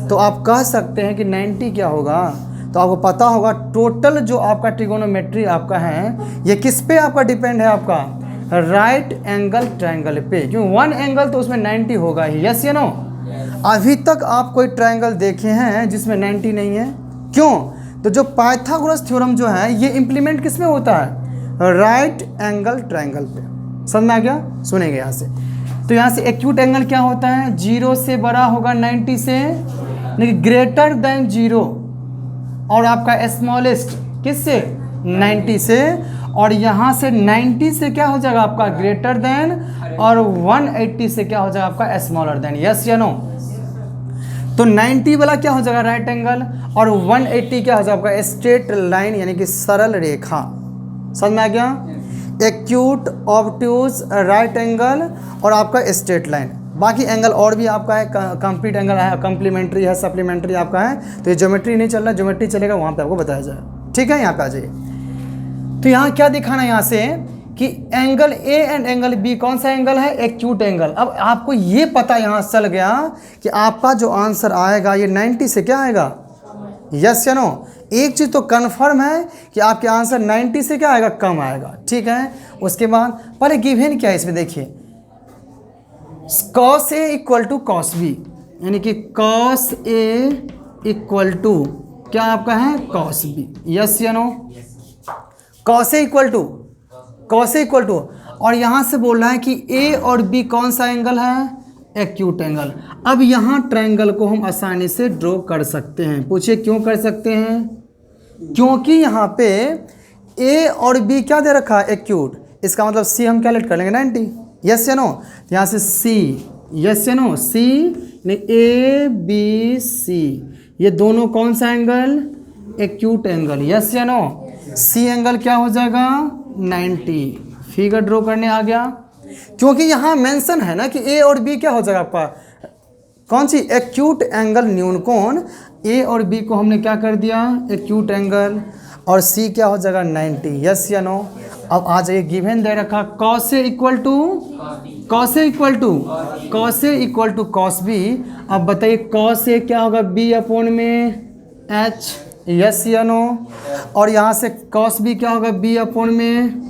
तो आप कह सकते हैं कि 90 क्या होगा, तो आपको पता होगा टोटल जो आपका ट्रिगोनोमेट्री आपका है ये किस पे आपका डिपेंड है, आपका राइट एंगल ट्रायंगल पे, क्यों 1 एंगल तो उसमें 90 होगा ही, यस या नो। अभी तक आप कोई ट्रायंगल देखे हैं जिसमें 90 नहीं है, क्यों, तो जो पाइथागोरस थ्योरम जो है ये इम्प्लीमेंट किस में होता है, राइट एंगल ट्रायंगल पे। समझ में आ गया, सुनेंगे यहाँ से। तो यहाँ से एक्यूट एंगल क्या होता है, 0 से बड़ा होगा 90 से, लेकिन ग्रेटर देन 0, और आपका स्मॉलेस्ट किससे 90 से, और यहाँ से 90 से क्या हो जाएगा आपका ग्रेटर देन, और 180 से क्या हो जाएगा आपका स्मॉलर देन, यस या नो। तो 90 वाला क्या हो जाएगा राइट एंगल, और 180 क्या हो जाएगा आपका स्ट्रेट लाइन, यानी कि सरल रेखा। समझ में आ गया। एक्यूट, ऑब्ट्यूज, राइट एंगल और आपका स्ट्रेट लाइन। बाकी एंगल और भी आपका है, कंप्लीट एंगल है, कम्प्लीमेंट्री है, सप्लीमेंट्री आपका है। तो ये ज्योमेट्री नहीं चल रहा, ज्योमेट्री चलेगा वहाँ पे आपको बताया जाए। ठीक है, यहाँ पे आ जाइए। तो यहाँ क्या दिखाना है यहाँ से कि angle A and angle B कौन सा एंगल है, एक्यूट एंगल। अब आपको ये पता यहाँ चल गया कि आपका जो आंसर आएगा ये 90 से क्या आएगा, यस या नो। एक चीज़ तो कन्फर्म है कि आपके आंसर 90 से क्या आएगा, कम आएगा। ठीक है, उसके बाद पहले गिवन क्या है इसमें देखिए, cos A equal to cos B, यानी कि cos A इक्वल टू क्या आपका है, cos B, यस या no. cos A equal to और यहाँ से बोल रहा है कि A और B कौन सा एंगल है, एक्यूट एंगल। अब यहाँ ट्रायंगल को हम आसानी से ड्रॉ कर सकते हैं। पूछिए क्यों कर सकते हैं, क्योंकि यहाँ पे A और B क्या दे रखा है, एक्यूट। इसका मतलब C हम क्या लेट कर लेंगे, 90, यस या नो। यहाँ से C, यस या नो, C नहीं, A B C ये दोनों कौन सा एंगल, एक्यूट एंगल, यस या नो। C एंगल क्या हो जाएगा, 90। फिगर ड्रॉ करने आ गया, क्योंकि यहाँ मेंशन है ना कि A और B क्या हो जाएगा आपका, कौन सी, एक्यूट एंगल न्यून कोण। A और B को हमने क्या कर दिया, एक्यूट एंगल, और C क्या हो जाएगा, 90, यस या नो। अब आ जाइए, गिवन दे रखा cos A equal to cos B। अब बताइए cos A क्या होगा, B अपॉन में H, यस या नो। और यहाँ से cos B क्या होगा, B अपॉन में।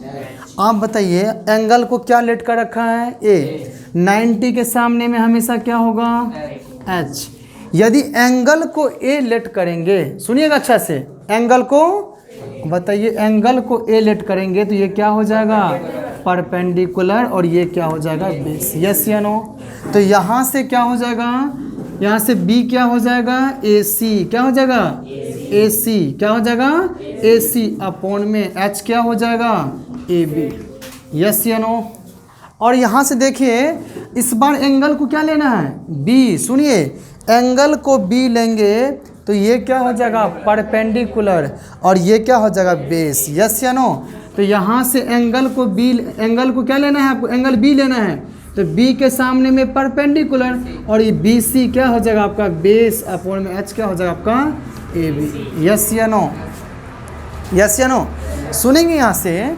आप बताइए एंगल को क्या लेट कर रखा है, A। 90 के सामने में हमेशा क्या होगा, H। यदि एंगल को A लेट करेंगे, सुनिएगा अच्छा से, एंगल को बताइए, एंगल को A लेट करेंगे तो ये क्या हो जाएगा, परपेंडिकुलर, और ये क्या हो जाएगा, बेस, यस या नो। तो यहाँ से क्या हो जाएगा, यहाँ से B क्या हो जाएगा, AC, क्या हो जाएगा, AC, क्या हो जाएगा, AC अपॉन में H क्या हो जाएगा, AB, यस या नो। और यहाँ से देखिए इस बार एंगल को क्या लेना है, B। सुनिए, एंगल को B लेंगे तो ये क्या हो जाएगा, परपेंडिकुलर, और ये क्या हो जाएगा, बेस, यस या नो। तो यहाँ से एंगल को क्या लेना है आपको, एंगल B लेना है, तो B के सामने में परपेंडिकुलर, और ये BC क्या हो जाएगा आपका, बेस अपॉन में H क्या हो जाएगा आपका, AB, यस या नो, यस या नो। सुनेंगे यहाँ से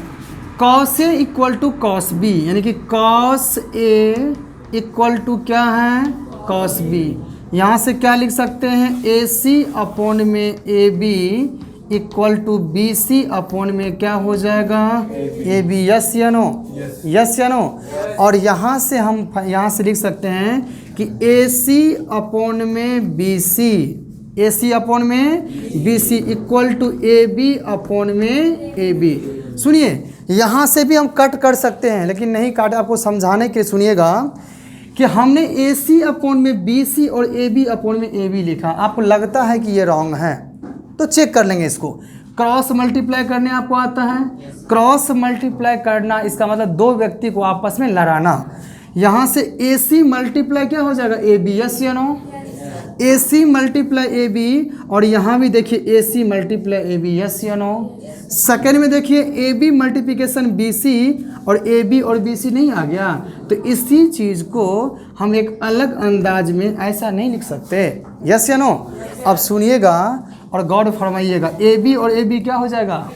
cos A equal to cos B, यानी कि cos A इक्वल टू क्या है, cos B। यहाँ से क्या लिख सकते हैं, AC अपॉन में AB equal to BC upon में क्या हो जाएगा, AB, यस या नो, यस या नो। और यहाँ से हम यहाँ से लिख सकते हैं कि AC अपॉन में BC, AC अपॉन में BC equal to AB upon में AB। सुनिए यहाँ से भी हम कट कर सकते हैं, लेकिन नहीं काट, आपको समझाने के लिए सुनिएगा कि हमने AC अपॉन में BC और AB अपॉन में AB लिखा। आपको लगता है कि ये रॉन्ग है तो चेक कर लेंगे इसको। क्रॉस मल्टीप्लाई करने आपको आता है, क्रॉस मल्टीप्लाई करना इसका मतलब दो व्यक्ति को आपस में लड़ाना। यहाँ से AC मल्टीप्लाई क्या हो जाएगा, AB, यस या नो। AC मल्टीप्लाई AB, और यहाँ भी देखिए AC मल्टीप्लाई AB, यस या नो। सेकेंड में देखिए AB मल्टीप्लिकेशन BC, और AB और BC नहीं आ गया, तो इसी चीज़ को हम एक अलग अंदाज में ऐसा नहीं लिख सकते, यस या नो। अब सुनिएगा और गौर फरमाइएगा, AB और AB क्या हो जाएगा,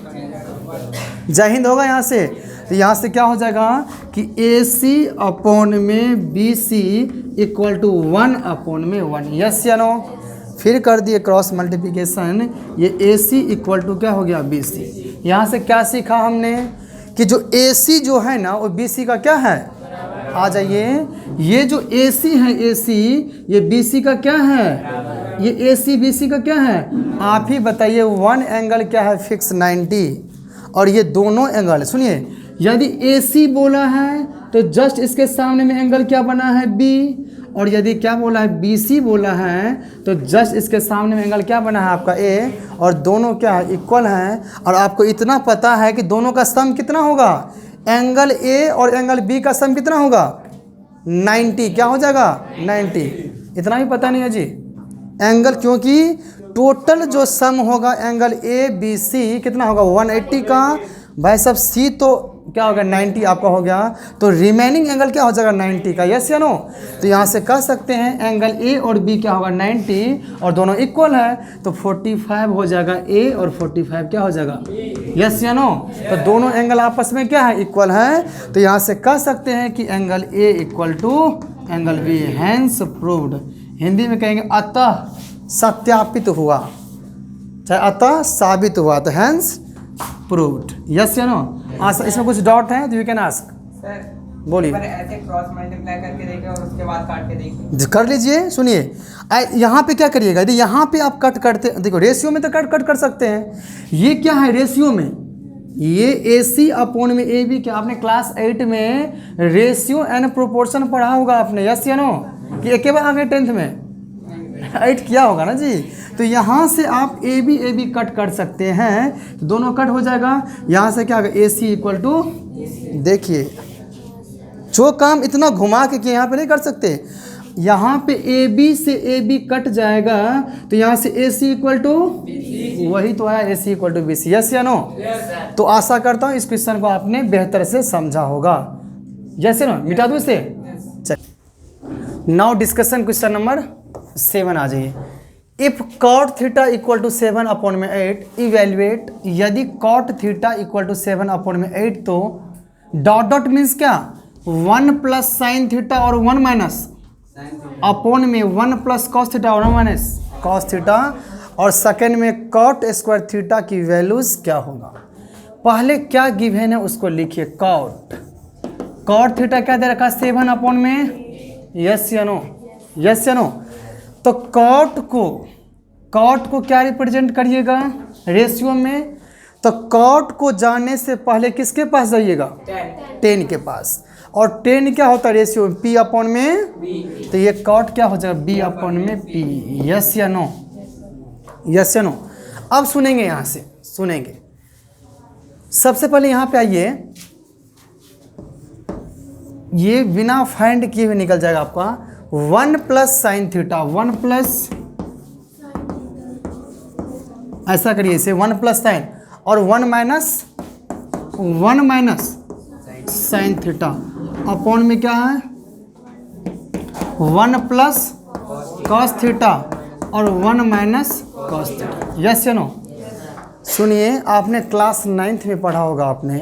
जय हिंद होगा यहाँ से। तो यहाँ से क्या हो जाएगा कि AC अपॉन में BC इक्वल टू 1 अपॉन में 1, यस या नो। फिर कर दिए क्रॉस मल्टीप्लिकेशन, ये AC इक्वल टू क्या हो गया, BC। यहाँ से क्या सीखा हमने कि जो AC जो है ना वो BC का क्या है, आ जाइए, ये जो AC है AC, ये BC का क्या है, ये AC BC का क्या है, आप ही बताइए। वन एंगल क्या है, फिक्स 90, और ये दोनों एंगल, सुनिए, यदि AC बोला है तो जस्ट इसके सामने में एंगल क्या बना है, B, और यदि क्या बोला है, BC बोला है तो जस्ट इसके सामने में एंगल क्या बना है आपका A, और दोनों क्या है, इक्वल हैं। और आपको इतना पता है कि दोनों का सम कितना होगा, एंगल A और एंगल B का सम कितना होगा, 90, क्या हो जाएगा, 90। इतना भी पता नहीं है जी एंगल, क्योंकि टोटल जो सम होगा एंगल A B C कितना होगा, 180 का। भाई साहब C तो क्या हो गया 90 आपका हो गया। तो रिमेनिंग एंगल क्या हो जाएगा 90 का, यस या नो। तो यहाँ से कह सकते हैं एंगल ए और बी क्या होगा 90 और दोनों इक्वल है तो 45 हो जाएगा ए और 45 क्या हो जाएगा, यस या नो। तो दोनों एंगल आपस में क्या है इक्वल है। तो यहाँ से कह सकते हैं कि angle A equal to angle B, hence proved. Hindi में कहेंगे अतः सत्यापित हुआ, चाहे अतः साबित हुआ, तो हैंस प्रूव्ड, यस या नो। इसमें कुछ डाउट है तो यू कैन आस्क। सर बोलिए। पर ऐसे क्रॉस मल्टीप्लाई करके देखें और उसके बाद काट के देखिए। कर लीजिए, सुनिए यहाँ पे क्या करिएगा, यदि यहाँ पे आप कट करते, देखो रेशियो में तो कट कर सकते हैं। ये क्या है रेशियो में, ये AC अपॉन में AB, क्या आपने क्लास 8 में रेशियो एंड प्रोपोर्शन पढ़ा होगा आपने, यस या नो, कि एक बार आ गए 10th में 8 किया होगा ना जी। तो यहाँ से आप AB कट कर सकते हैं, तो दोनों कट हो जाएगा। यहाँ से क्या होगा AC इक्वल टू, देखिए जो काम इतना घुमा के यहाँ पे नहीं कर सकते, यहाँ पे AB से AB कट जाएगा तो यहाँ से AC इक्वल टू, वही तो आया AC equal to BC, yes या नो। तो आशा करता हूँ इस क्वेश्चन को आपने बेहतर से समझा होगा, यस या नो। मिटा दो इसे। नाउ डिस्कशन क्वेश्चन नंबर 7 आ जाइए। If cot theta equal to 7 upon में 8 इवेल्युएट, यदि cot theta equal to 7 upon में 8 तो डॉट डॉट मीन्स क्या 1 प्लस साइन थीटा और 1 माइनस अपॉन में 1 प्लस कॉस थीटा और 1 माइनस कॉस थीटा, और सेकेंड में कॉट स्क्वायर थीटा की वैल्यूज क्या होगा। पहले क्या गिवन है उसको लिखिए। कॉट थीटा क्या दे रखा 7 अपॉन में, यस या नो, यस या नो। तो कॉट को क्या रिप्रेजेंट करिएगा रेशियो में, तो कॉट को जानने से पहले किसके पास जाइएगा 10 के पास, और 10 क्या होता है रेशियो में P अपॉन में, तो ये कॉट क्या हो जाएगा B अपॉन में P, यस या नो, यस या नो। अब सुनेंगे, यहाँ से सुनेंगे। सबसे पहले यहाँ पे आइए, ये बिना फाइंड किए हुए निकल जाएगा आपका 1 प्लस साइन थीटा, 1 प्लस, ऐसा करिए इसे 1 प्लस साइन और 1 माइनस साइन थीटा अपॉन में क्या है 1 प्लस कॉस थीटा और 1 माइनस कॉस थीटा, यस या नो। सुनिए, आपने क्लास 9th में पढ़ा होगा आपने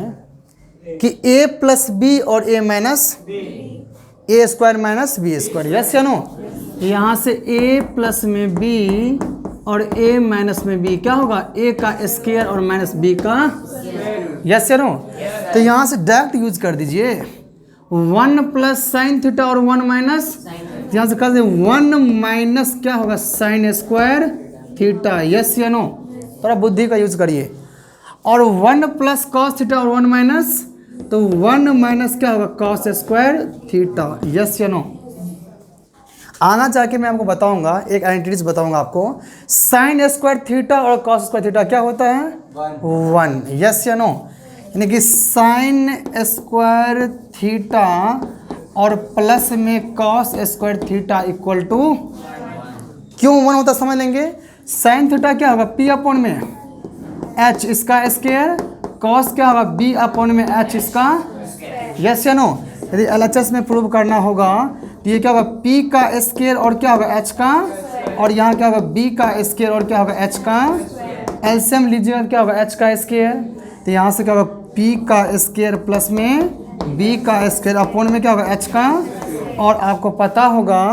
कि A प्लस बी और A minus A square minus B square, yes या नो। यहाँ से A प्लस में B और A माइनस में B क्या होगा A का स्क्वायर और माइनस B का, यस या नो। तो यहाँ से डायरेक्ट यूज कर दीजिए 1 प्लस साइन थीटा और 1 माइनस, यहाँ से कर दे 1 माइनस क्या होगा साइन स्क्वायर थीटा, यस या नो। थोड़ा बुद्धि का यूज करिए। और 1 प्लस कॉस थीटा और 1 माइनस, तो 1 माइनस क्या होगा कॉस स्क्वायर थीटा, यस या नो। आना जाके मैं आपको बताऊंगा, एक आइडेंटिटीज बताऊंगा आपको। साइन स्क्वायर थीटा और कॉस स्क्वायर थीटा क्या होता है 1, यस या नो। यानी कि साइन स्क्वायर थीटा और प्लस में cos square theta equal to, क्यों 1 होता समझ लेंगे। साइन थीटा क्या होगा P अपॉन में H इसका स्क्वायर, कॉस क्या होगा B अपॉन में H इसका, यस या नो। यदि LHS में प्रूव करना होगा तो ये क्या होगा P का स्क्वायर और क्या होगा H का, और यहाँ क्या होगा B का स्क्वायर और क्या होगा H का, एलसीएम लीजिएगा क्या होगा H का स्क्वायर, तो यहाँ से क्या होगा P का स्क्वायर प्लस में B का स्क्वायर अपॉन में क्या होगा H का, और आपको पता होगा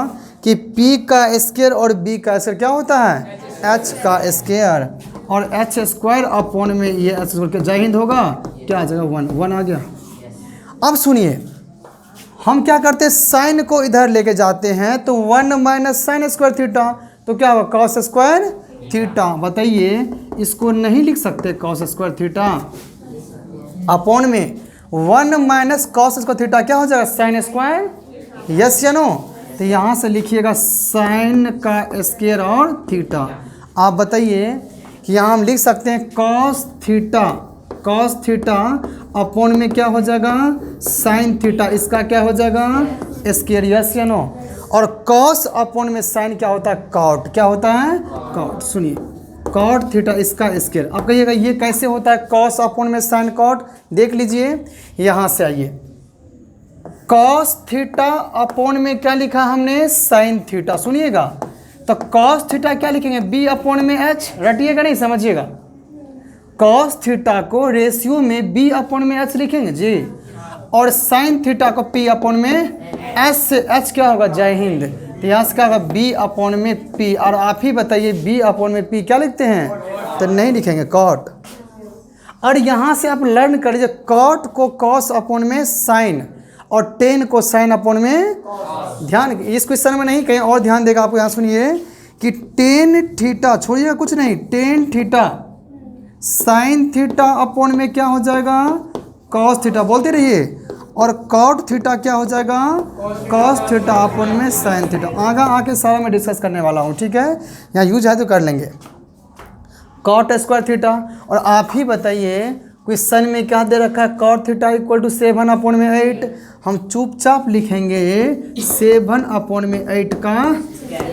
कि P का स्क्वायर और B का स्क्वायर क्या होता है H का स्क्वायर, और H स्क्वायर अपॉन में ये H स्क्वायर जय हिंद होगा, क्या आ जाएगा 1 आ गया। अब सुनिए, हम क्या करते हैं साइन को इधर लेके जाते हैं, तो 1 माइनस साइन स्क्वायर थीटा, तो क्या होगा कॉस स्क्वायर थीटा। बताइए इसको नहीं लिख सकते कॉस स्क्वायर थीटा अपॉन में 1 माइनस कॉस स्क्वायर थीटा क्या हो जाएगा साइन स्क्वायर, यस या नो। तो यहाँ से लिखिएगा साइन का स्क्वायर और थीटा। आप बताइए कि यहाँ हम लिख सकते हैं कॉस थीटा अपॉन में क्या हो जाएगा साइन थीटा, इसका क्या हो जाएगा स्क्वायर, यस या नो। और कॉस अपॉन में साइन क्या होता है कॉट, क्या होता है कॉट। सुनिए कॉट थीटा इसका स्क्वायर। अब कहिएगा ये कैसे होता है, कॉस अपॉन में साइन कॉट। देख लीजिए यहाँ से आइए, कॉस थीटा अपॉन में क्या लिखा हमने, साइन थीटा। सुनिएगा तो कॉस थीटा क्या लिखेंगे, बी अपॉन में एच। रटिएगा नहीं, समझिएगा, कॉस थीटा को रेशियो में बी अपॉन में एच लिखेंगे जी, और साइन थीटा को पी अपॉन में एच से। एच क्या होगा, जय हिंद। तो यहाँ से क्या होगा, बी अपॉन में पी। और आप ही बताइए बी अपॉन में पी क्या लिखते हैं, तो नहीं लिखेंगे, कॉट। और यहाँ से आप लर्न कर लीजिए, कॉट को कॉस अपॉन में साइन और टेन को साइन अपॉन में। ध्यान इस क्वेश्चन में नहीं, कहीं और ध्यान देगा आपको। यहाँ सुनिए कि टेन थीटा, छोड़िएगा कुछ नहीं, tan theta sine theta upon में क्या हो जाएगा, कॉस थीटा। बोलते रहिए। और कॉट थीटा क्या हो जाएगा, कॉस थीटा अपॉन में साइन थीटा। आगे आके सारा मैं डिस्कस करने वाला हूँ, ठीक है। यहाँ यूज है तो कर लेंगे, कॉट स्क्वायर थीटा। और आप ही बताइए क्वेश्चन में क्या दे रखा है, cot theta equal to 7 upon में 8। हम चुपचाप लिखेंगे 7 अपॉन में 8 का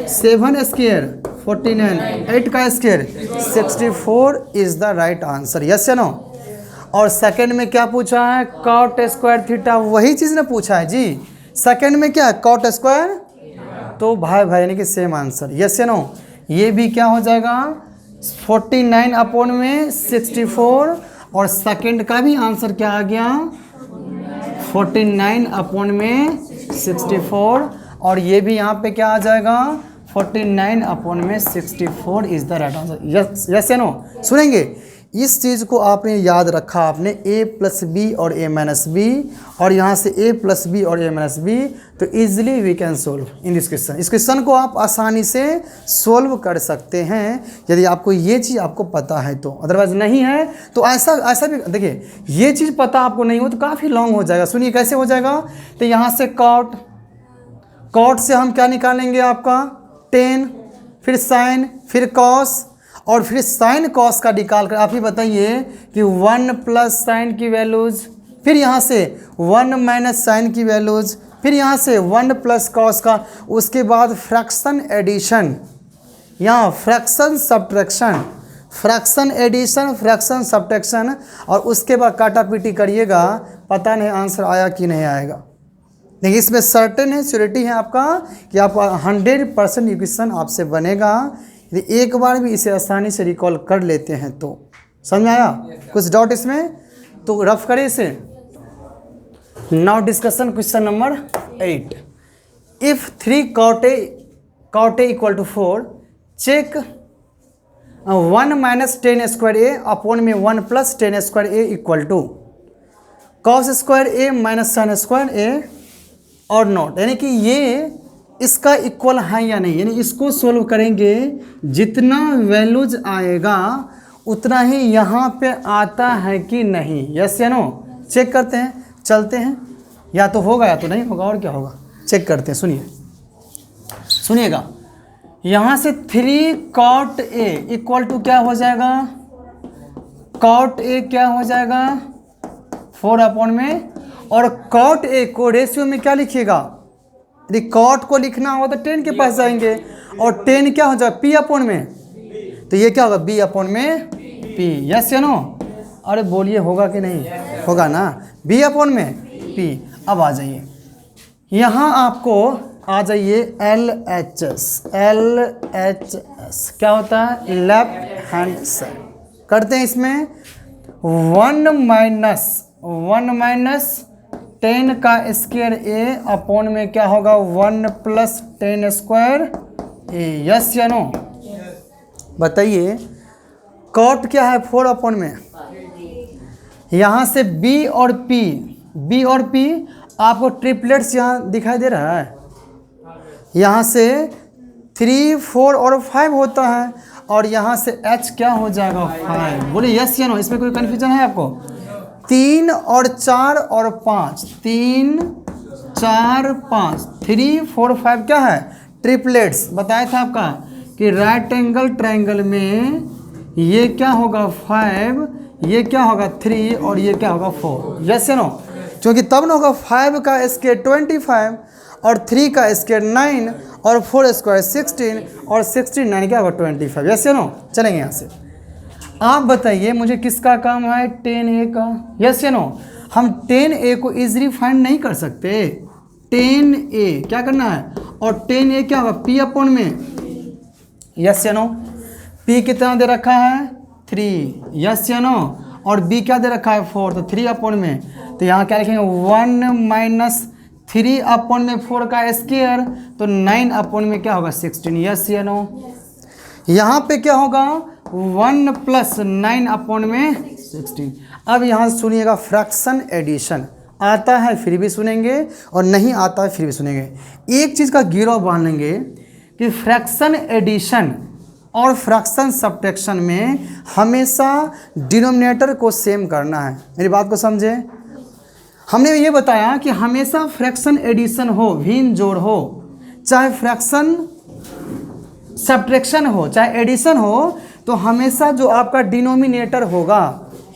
7 स्क्वायर 49, 8 का square 64 is the right answer. Yes या नो। और सेकंड में क्या पूछा है, कॉट स्क्वायर थीटा, वही चीज़ ने पूछा है जी। सेकंड में क्या है, कॉट स्क्वायर, तो भाई भाई यानी कि सेम आंसर। यस या नो। ये भी क्या हो जाएगा, 49 अपॉन में 64। और सेकंड का भी आंसर क्या आ गया, 49 अपॉन में 64। और ये भी यहाँ पे क्या आ जाएगा, 49 अपॉन में 64 is the right answer. Yes yes या नो। सुनेंगे, इस चीज़ को आपने याद रखा, आपने a प्लस बी और a माइनस बी, और यहाँ से a प्लस बी और a माइनस बी, तो easily we can solve in this question. इस क्वेश्चन को आप आसानी से सोल्व कर सकते हैं यदि आपको ये चीज़ आपको पता है तो। अदरवाइज नहीं है तो ऐसा भी देखिए, ये चीज़ पता आपको नहीं हो तो काफ़ी लॉन्ग हो जाएगा। सुनिए कैसे हो जाएगा, तो यहाँ से कॉट से हम क्या निकालेंगे आपका 10, फिर साइन, फिर कॉस, और फिर साइन कॉस का निकाल कर आप ही बताइए कि 1 प्लस साइन की वैल्यूज़, फिर यहाँ से 1 माइनस साइन की वैल्यूज़, फिर यहाँ से 1 प्लस कॉस का, उसके बाद फ्रैक्शन एडिशन, यहाँ fraction subtraction, fraction addition, fraction subtraction, और उसके बाद काटा पीटी करिएगा, पता नहीं आंसर आया कि नहीं आएगा। देखिए इसमें सर्टेन है, श्योरिटी है आपका कि आपका 100% ये क्वेश्चन आपसे बनेगा यदि एक बार भी इसे आसानी से रिकॉल कर लेते हैं तो। समझ में आया? कुछ डाउट इसमें तो रफ करें इसे। Now discussion question number 8। If 3 cot A equal to 4, check 1 minus 10 square a upon में 1 plus 10 square a equal to cos square a minus sine square a और नॉट, यानी कि ये इसका इक्वल है या नहीं। यानी इसको सोल्व करेंगे, जितना वैल्यूज आएगा उतना ही यहाँ पे आता है कि नहीं। यस या नो। चेक करते हैं, चलते हैं, या तो होगा या तो नहीं होगा, और क्या होगा चेक करते हैं। सुनिएगा, यहाँ से 3 cot A इक्वल टू क्या हो जाएगा, cot A क्या हो जाएगा 4 अपॉन में, और cot A को रेशियो में क्या लिखिएगा, यदि कॉट को लिखना हो तो 10 के पास जाएंगे, और 10 क्या हो जाएगा पी अपॉन में, तो ये क्या होगा बी अपॉन में पी। यस या नो। अरे बोलिए होगा कि नहीं होगा ना, बी अपॉन में पी। अब आ जाइए यहाँ, आपको आ जाइए LHS क्या होता है, लेफ्ट हैंड साइड। करते हैं इसमें 1 माइनस 10 का स्क्वायर ए अपॉन में क्या होगा 1 प्लस 10 स्क्वायर ए। यस या नो। बताइए कॉट क्या है 4 अपॉन में, यहाँ से बी और पी आपको ट्रिपलेट्स यहाँ दिखाई दे रहा है, यहाँ से 3, 4 और 5 होता है, और यहाँ से h क्या हो जाएगा 5। बोलिए यस या नो। इसमें कोई कन्फ्यूजन है आपको? 3 और 4 और 5, 3, 4, 5, 3, 4, 5 क्या है ट्रिपलेट्स। बताया था आपका कि राइट एंगल ट्रायंगल में ये क्या होगा 5, ये क्या होगा 3 और ये क्या होगा 4। यस या नो। क्योंकि तब ना होगा 5 का स्क्वायर 25 और 3 का स्क्वायर 9 और 4 स्क्वायर 16 और 16 9 क्या होगा 25। यस या नो। चलेंगे यहाँ से। आप बताइए मुझे किसका काम है 10a का। यस या नो। हम 10a को इजीली फाइंड नहीं कर सकते। 10a क्या करना है और 10a क्या होगा p अपॉन में। यस या नो। p कितना दे रखा है 3। यस या नो। और b क्या दे रखा है 4 तो 3 अपॉन में। तो यहाँ क्या लिखेंगे 1 माइनस 3 अपॉन में 4 का स्क्वायर तो 9 अपॉन में क्या होगा 16। यस या नो। यहाँ पे क्या होगा 1 प्लस 9 अपॉन में 16। अब यहाँ सुनिएगा फ्रैक्शन एडिशन आता है फिर भी सुनेंगे और नहीं आता है फिर भी सुनेंगे। एक चीज़ का गिरोह बांध लेंगे कि फ्रैक्शन एडिशन और फ्रैक्शन सब्ट्रैक्शन में हमेशा डिनोमिनेटर को सेम करना है। मेरी बात को समझे। हमने ये बताया कि हमेशा फ्रैक्शन एडिशन हो भिन्न जोड़ हो चाहे फ्रैक्शन सब्ट्रैक्शन हो चाहे एडिशन हो तो हमेशा जो आपका डिनोमिनेटर होगा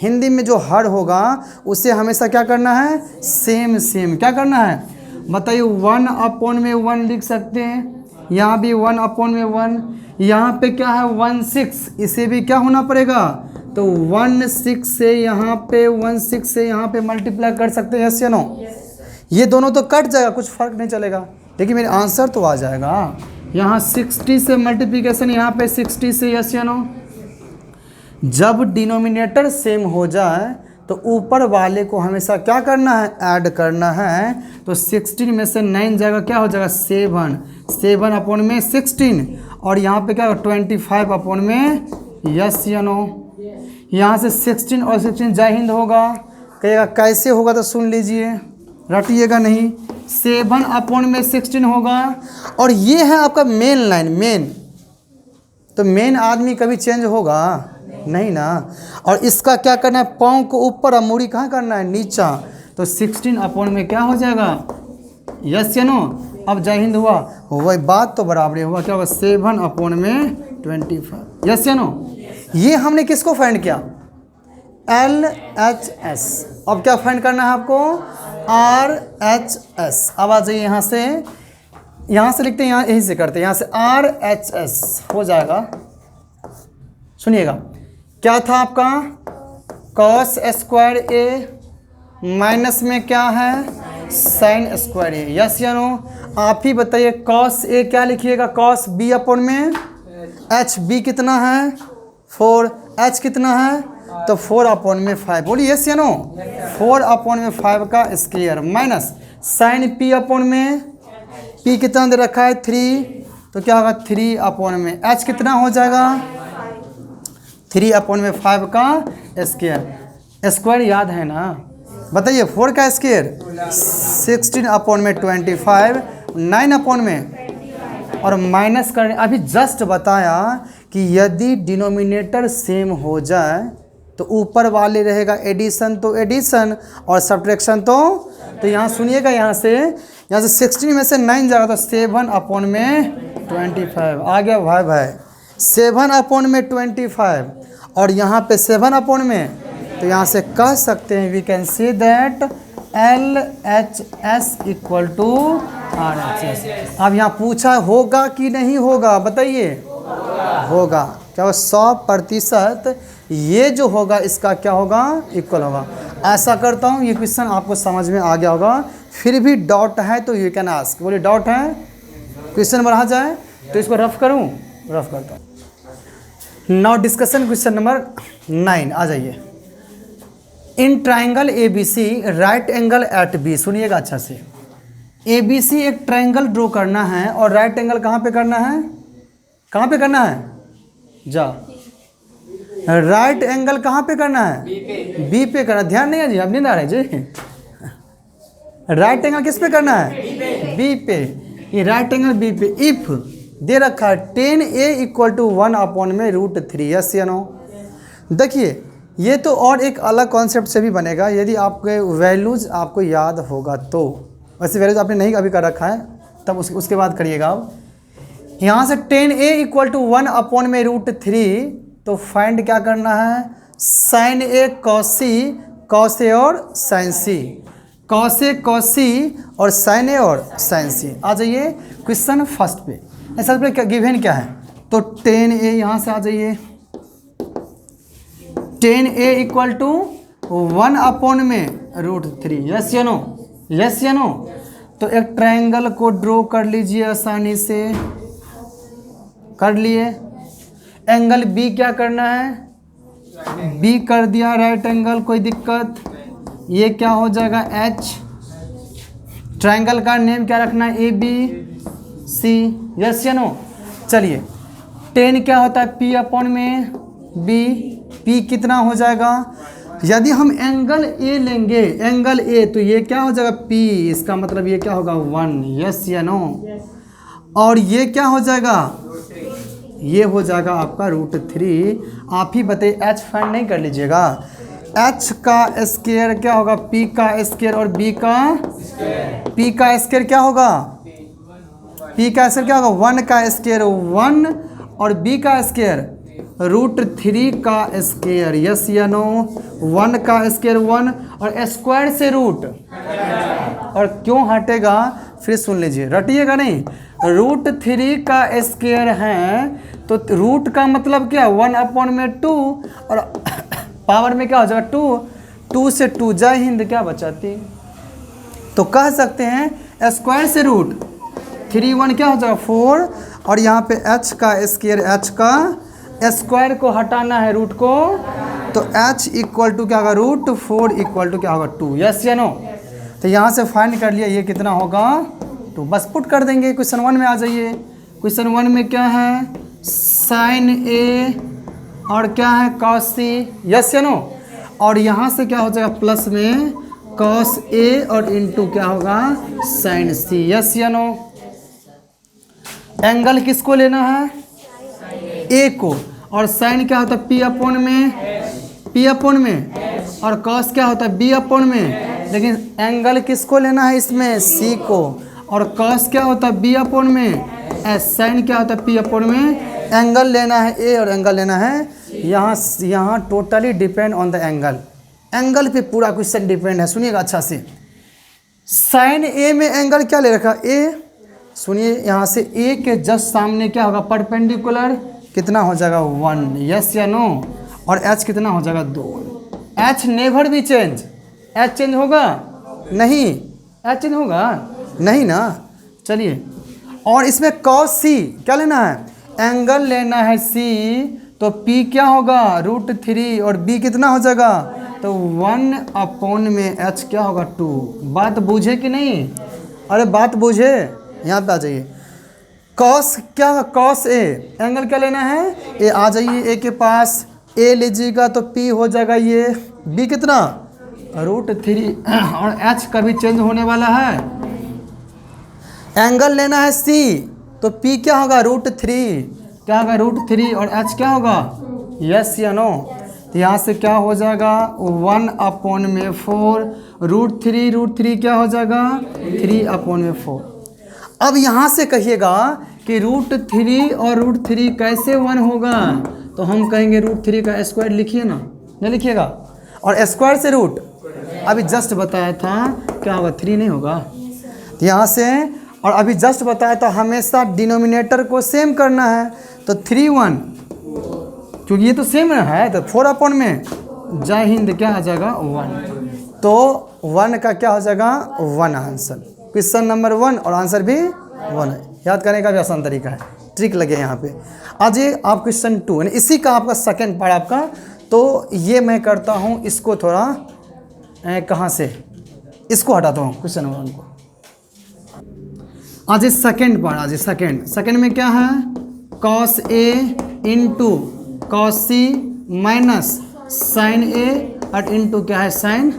हिंदी में जो हर होगा उसे हमेशा क्या करना है सेम सेम क्या करना है बताइए 1 अपॉन में 1 लिख सकते हैं। यहाँ भी 1 अपॉन में 1। यहाँ पे क्या है 1/6 इसे भी क्या होना पड़ेगा तो 1/6 से यहाँ पे 1/6 से यहाँ पे मल्टीप्लाई कर सकते हैं। यस या नो। ये दोनों तो कट जाएगा कुछ फर्क नहीं चलेगा लेकिन मेरे आंसर तो आ जाएगा। यहाँ 60 से मल्टीप्लिकेशन यहाँ पे 60 से। यस या नो। जब डिनोमिनेटर सेम हो जाए तो ऊपर वाले को हमेशा क्या करना है ऐड करना है। तो 16 में से 9 जाएगा क्या हो जाएगा 7 अपॉन में 16 और यहाँ पे क्या होगा 25 अपॉन में। यस या नो। यहाँ से 16 और 16 जय हिंद होगा। कहिएगा कैसे होगा तो सुन लीजिए रटिएगा नहीं। 7 अपॉन में 16 होगा और ये है आपका मेन लाइन मेन। तो मेन आदमी कभी चेंज होगा नहीं ना। और इसका क्या करना है पाँव को ऊपर और मूड़ी कहाँ करना है नीचा। तो 16 अपॉन में क्या हो जाएगा यस या नो। अब जय हिंद हुआ वही बात तो बराबर हुआ क्या होगा 7 अपॉन में 25। यस या नो। ये हमने किसको फाइंड किया LHS। अब क्या फाइंड करना है आपको RHS। अब आ जाइए यहाँ से लिखते हैं यहाँ यहीं से करते हैं यहाँ से RHS हो जाएगा। सुनिएगा क्या था आपका cos स्क्वायर a माइनस में क्या है sin स्क्वायर a। यस या नो। आप ही बताइए cos a क्या लिखिएगा cos b अपॉन में h b कितना है 4 h कितना है तो 4 अपॉन में 5। बोलिए यस या नो। 4 अपॉन में 5 का square minus sin p upon में p कितना दे रखा है 3 तो क्या होगा 3 अपॉन में h कितना हो जाएगा 3 अपॉन में 5 का स्क्वायर याद है ना। बताइए 4 का स्क्वायर 16 अपॉन में 25 9 अपॉन में और माइनस करने अभी जस्ट बताया कि यदि डिनोमिनेटर सेम हो जाए तो ऊपर वाले रहेगा एडिशन तो एडिशन और सब्ट्रैक्शन तो यहाँ सुनिएगा यहाँ से 16 में से 9 जाएगा तो 7 अपॉन में 25 आ गया भाई 7 अपॉन में 25 और यहाँ पे 7 अपॉन में तो यहाँ से कह सकते हैं we can see that LHS equal to RHS। अब यहाँ पूछा होगा कि नहीं होगा बताइए होगा क्या 100% ये जो होगा इसका क्या होगा इक्वल होगा। ऐसा करता हूँ ये क्वेश्चन आपको समझ में आ गया होगा। फिर भी डाउट है तो यू कैन आस्क। बोलिए डाउट है क्वेश्चन बढ़ा जाए तो इसको रफ करूँ रफ करता हूँ। नाउ डिस्कशन क्वेश्चन नंबर 9 आ जाइए। In triangle ABC right angle at B। सुनिएगा अच्छा से ABC एक ट्राइंगल ड्रॉ करना है और राइट एंगल कहाँ पे करना है जा राइट एंगल कहाँ पे करना है B पे करना। ध्यान नहीं है जी अब नींद आ रहा है जी। राइट एंगल किस पे करना है B पे। ये राइट एंगल B पे इफ दे रखा है 10a इक्वल टू 1 अपॉन में √3। यस या नो। देखिए ये तो और एक अलग कॉन्सेप्ट से भी बनेगा यदि आपके वैल्यूज़ आपको याद होगा तो। वैसे वैल्यूज आपने नहीं अभी कर रखा है तब उसके बाद करिएगा। अब यहाँ से 10a इक्वल टू 1 अपॉन में √3 तो फाइंड क्या करना है sin a cos c cos a और sin c। Cos A cos सी और साइन ए और साइन सी। आ जाइए क्वेश्चन फर्स्ट पे। ऐसा पे क्या गिवन क्या है, तो टेन ए यहाँ से आ जाइए, टेन ए इक्वल टू 1 में √3। यस या नो, यस या नो। तो एक ट्रायंगल को ड्रॉ कर लीजिए आसानी से, कर लिए। एंगल बी क्या करना है, बी कर दिया राइट एंगल, कोई दिक्कत। ये क्या हो जाएगा एच। ट्रायंगल का नेम क्या रखना है, ए बी सी। यस या नो। चलिए टेन क्या होता है पी अपॉन में बी, पी कितना हो जाएगा, यदि हम एंगल ए लेंगे, एंगल ए, तो ये क्या हो जाएगा पी, इसका मतलब ये क्या होगा 1। यस या नो। और ये क्या हो जाएगा, ये हो जाएगा आपका √3। आप ही बताइए, एच फाइंड नहीं कर लीजिएगा। एच का स्क्वायर क्या होगा, पी का स्क्वायर और बी का, पी का स्क्वायर क्या होगा, पी का स्क्वायर क्या होगा 1 का स्क्वायर 1 और बी का स्क्वायर √3 का स्क्वायर। यस या नो। 1 का स्क्वायर 1 और स्क्वायर से रूट, और क्यों हटेगा फिर सुन लीजिए, रटिएगा नहीं। √3 का स्क्वायर है तो रूट का मतलब क्या 1/2 और पावर में क्या हो जाएगा 2, 2 से 2 जय हिंद क्या बचाती, तो कह सकते हैं स्क्वायर से रूट 3 1 क्या हो जाएगा 4, और यहाँ पे h का स्क्वायर, h का स्क्वायर को हटाना है रूट को, तो h इक्वल टू क्या होगा √4 इक्वल टू क्या होगा 2। यस या नो। तो यहाँ से फाइंड कर लिया ये कितना होगा 2, बस पुट कर देंगे। क्वेश्चन 1 में आ जाइए। क्वेश्चन 1 में क्या है, साइन ए और क्या है कॉस सी। यस या नो। और यहाँ से क्या हो जाएगा प्लस में कॉस ए और इनटू क्या होगा साइन सी। यस या नो। एंगल किसको लेना है, ए को, और साइन क्या होता है पी अपॉन में, पी अपॉन में, और कॉस क्या होता है बी अपॉन में। लेकिन एंगल किसको लेना है इसमें, सी को, और कॉस क्या होता है बी अपॉन में, एस। साइन क्या होता है पी अपॉन में। एंगल लेना है ए और एंगल लेना है यहाँ totally depend on the angle, angle पे पूरा क्वेश्चन डिपेंड है। सुनिएगा अच्छा से, साइन ए में एंगल क्या ले रखा ए, सुनिए यहाँ से ए के जस्ट सामने क्या होगा परपेंडिकुलर, कितना हो जाएगा 1। यस या नो। और एच कितना हो जाएगा 2। एच नेवर भी चेंज, एच चेंज होगा नहीं, एच चेंज होगा नहीं ना। चलिए, और इसमें कॉस सी क्या लेना है, एंगल लेना है सी, तो P क्या होगा √3 और B कितना हो जाएगा, तो 1 में H क्या होगा 2। बात बूझे कि नहीं, अरे बात बूझे, यहाँ पे आ जाइए। कॉस क्या होगा, कॉस ए, एंगल क्या लेना है ए, आ जाइए ए के पास, ए लीजिएगा तो P हो जाएगा ये, B कितना √3 और H कभी चेंज होने वाला है। एंगल लेना है C, तो P क्या होगा √3, क्या होगा √3 और H क्या होगा, यस या नो। तो यहाँ से क्या हो जाएगा 1/4 √3 क्या हो जाएगा 3/4। अब यहाँ से कहिएगा कि √3 और √3 कैसे 1 होगा, तो हम कहेंगे √3 का स्क्वायर लिखिए ना, नहीं लिखिएगा, और स्क्वायर से रूट अभी जस्ट बताया था क्या होगा 3 नहीं होगा। तो यहाँ से, और अभी जस्ट बताया था हमेशा डिनोमिनेटर को सेम करना है, तो 3 1, क्योंकि ये तो सेम है, तो 4 में जय हिंद क्या आ जाएगा 1, तो 1 का क्या हो जाएगा 1 आंसर। क्वेश्चन नंबर 1 और आंसर भी 1 है। याद करने का भी आसान तरीका है, ट्रिक लगे यहाँ पे। आज ये आप क्वेश्चन 2 यानी इसी का आपका सेकंड पार्ट आपका, तो ये मैं करता हूँ इसको थोड़ा कहाँ से इसको हटाता हूँ क्वेश्चन नंबर 1 को। आज ये सेकंड पार्ट, आज सेकंड में क्या है cos A into cos C minus sign ए और इंटू क्या है साइन।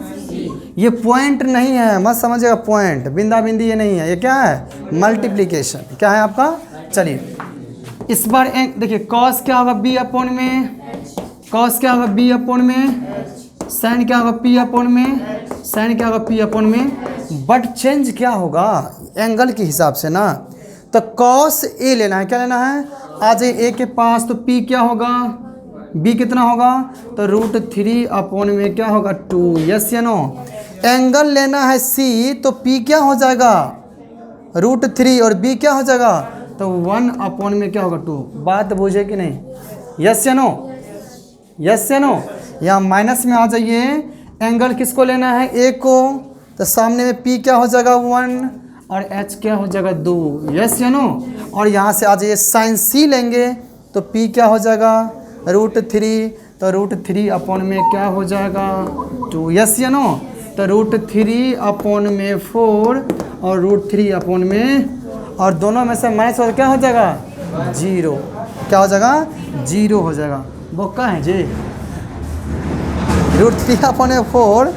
ये पॉइंट नहीं है, मत समझिएगा पॉइंट, बिंदा बिंदी ये नहीं है, ये क्या है मल्टीप्लिकेशन, क्या है आपका। चलिए इस बार देखिए कॉस क्या होगा बी अपॉन में, कॉस क्या होगा बी अपॉन में, साइन क्या होगा पी अपॉन में, साइन क्या होगा पी अपॉन में, बट चेंज क्या होगा एंगल के हिसाब से ना। तो कॉस ए लेना है, क्या लेना है, आ जाए ए के पास, तो पी क्या होगा बी कितना होगा, तो √3 अपॉन में क्या होगा 2, यस या नो। एंगल लेना है सी, तो पी क्या हो जाएगा √3 और बी क्या हो जाएगा, तो 1 में क्या होगा 2। बात बुझे कि नहीं, यस या नो, यस या नो। यहाँ माइनस में आ जाइए, एंगल किसको लेना है ए को, तो सामने में पी क्या हो जाएगा 1 और एच क्या हो जाएगा 2, यस या नो। और यहाँ से आ जाइए साइन सी लेंगे तो पी क्या हो जाएगा √3, तो √3 में क्या हो जाएगा 2, यस या नो। तो √3 में 4 और √3 में, और दोनों में से माइनस और क्या हो जाएगा 0, क्या हो जाएगा 0 हो जाएगा। बोका है जी, √3 में 4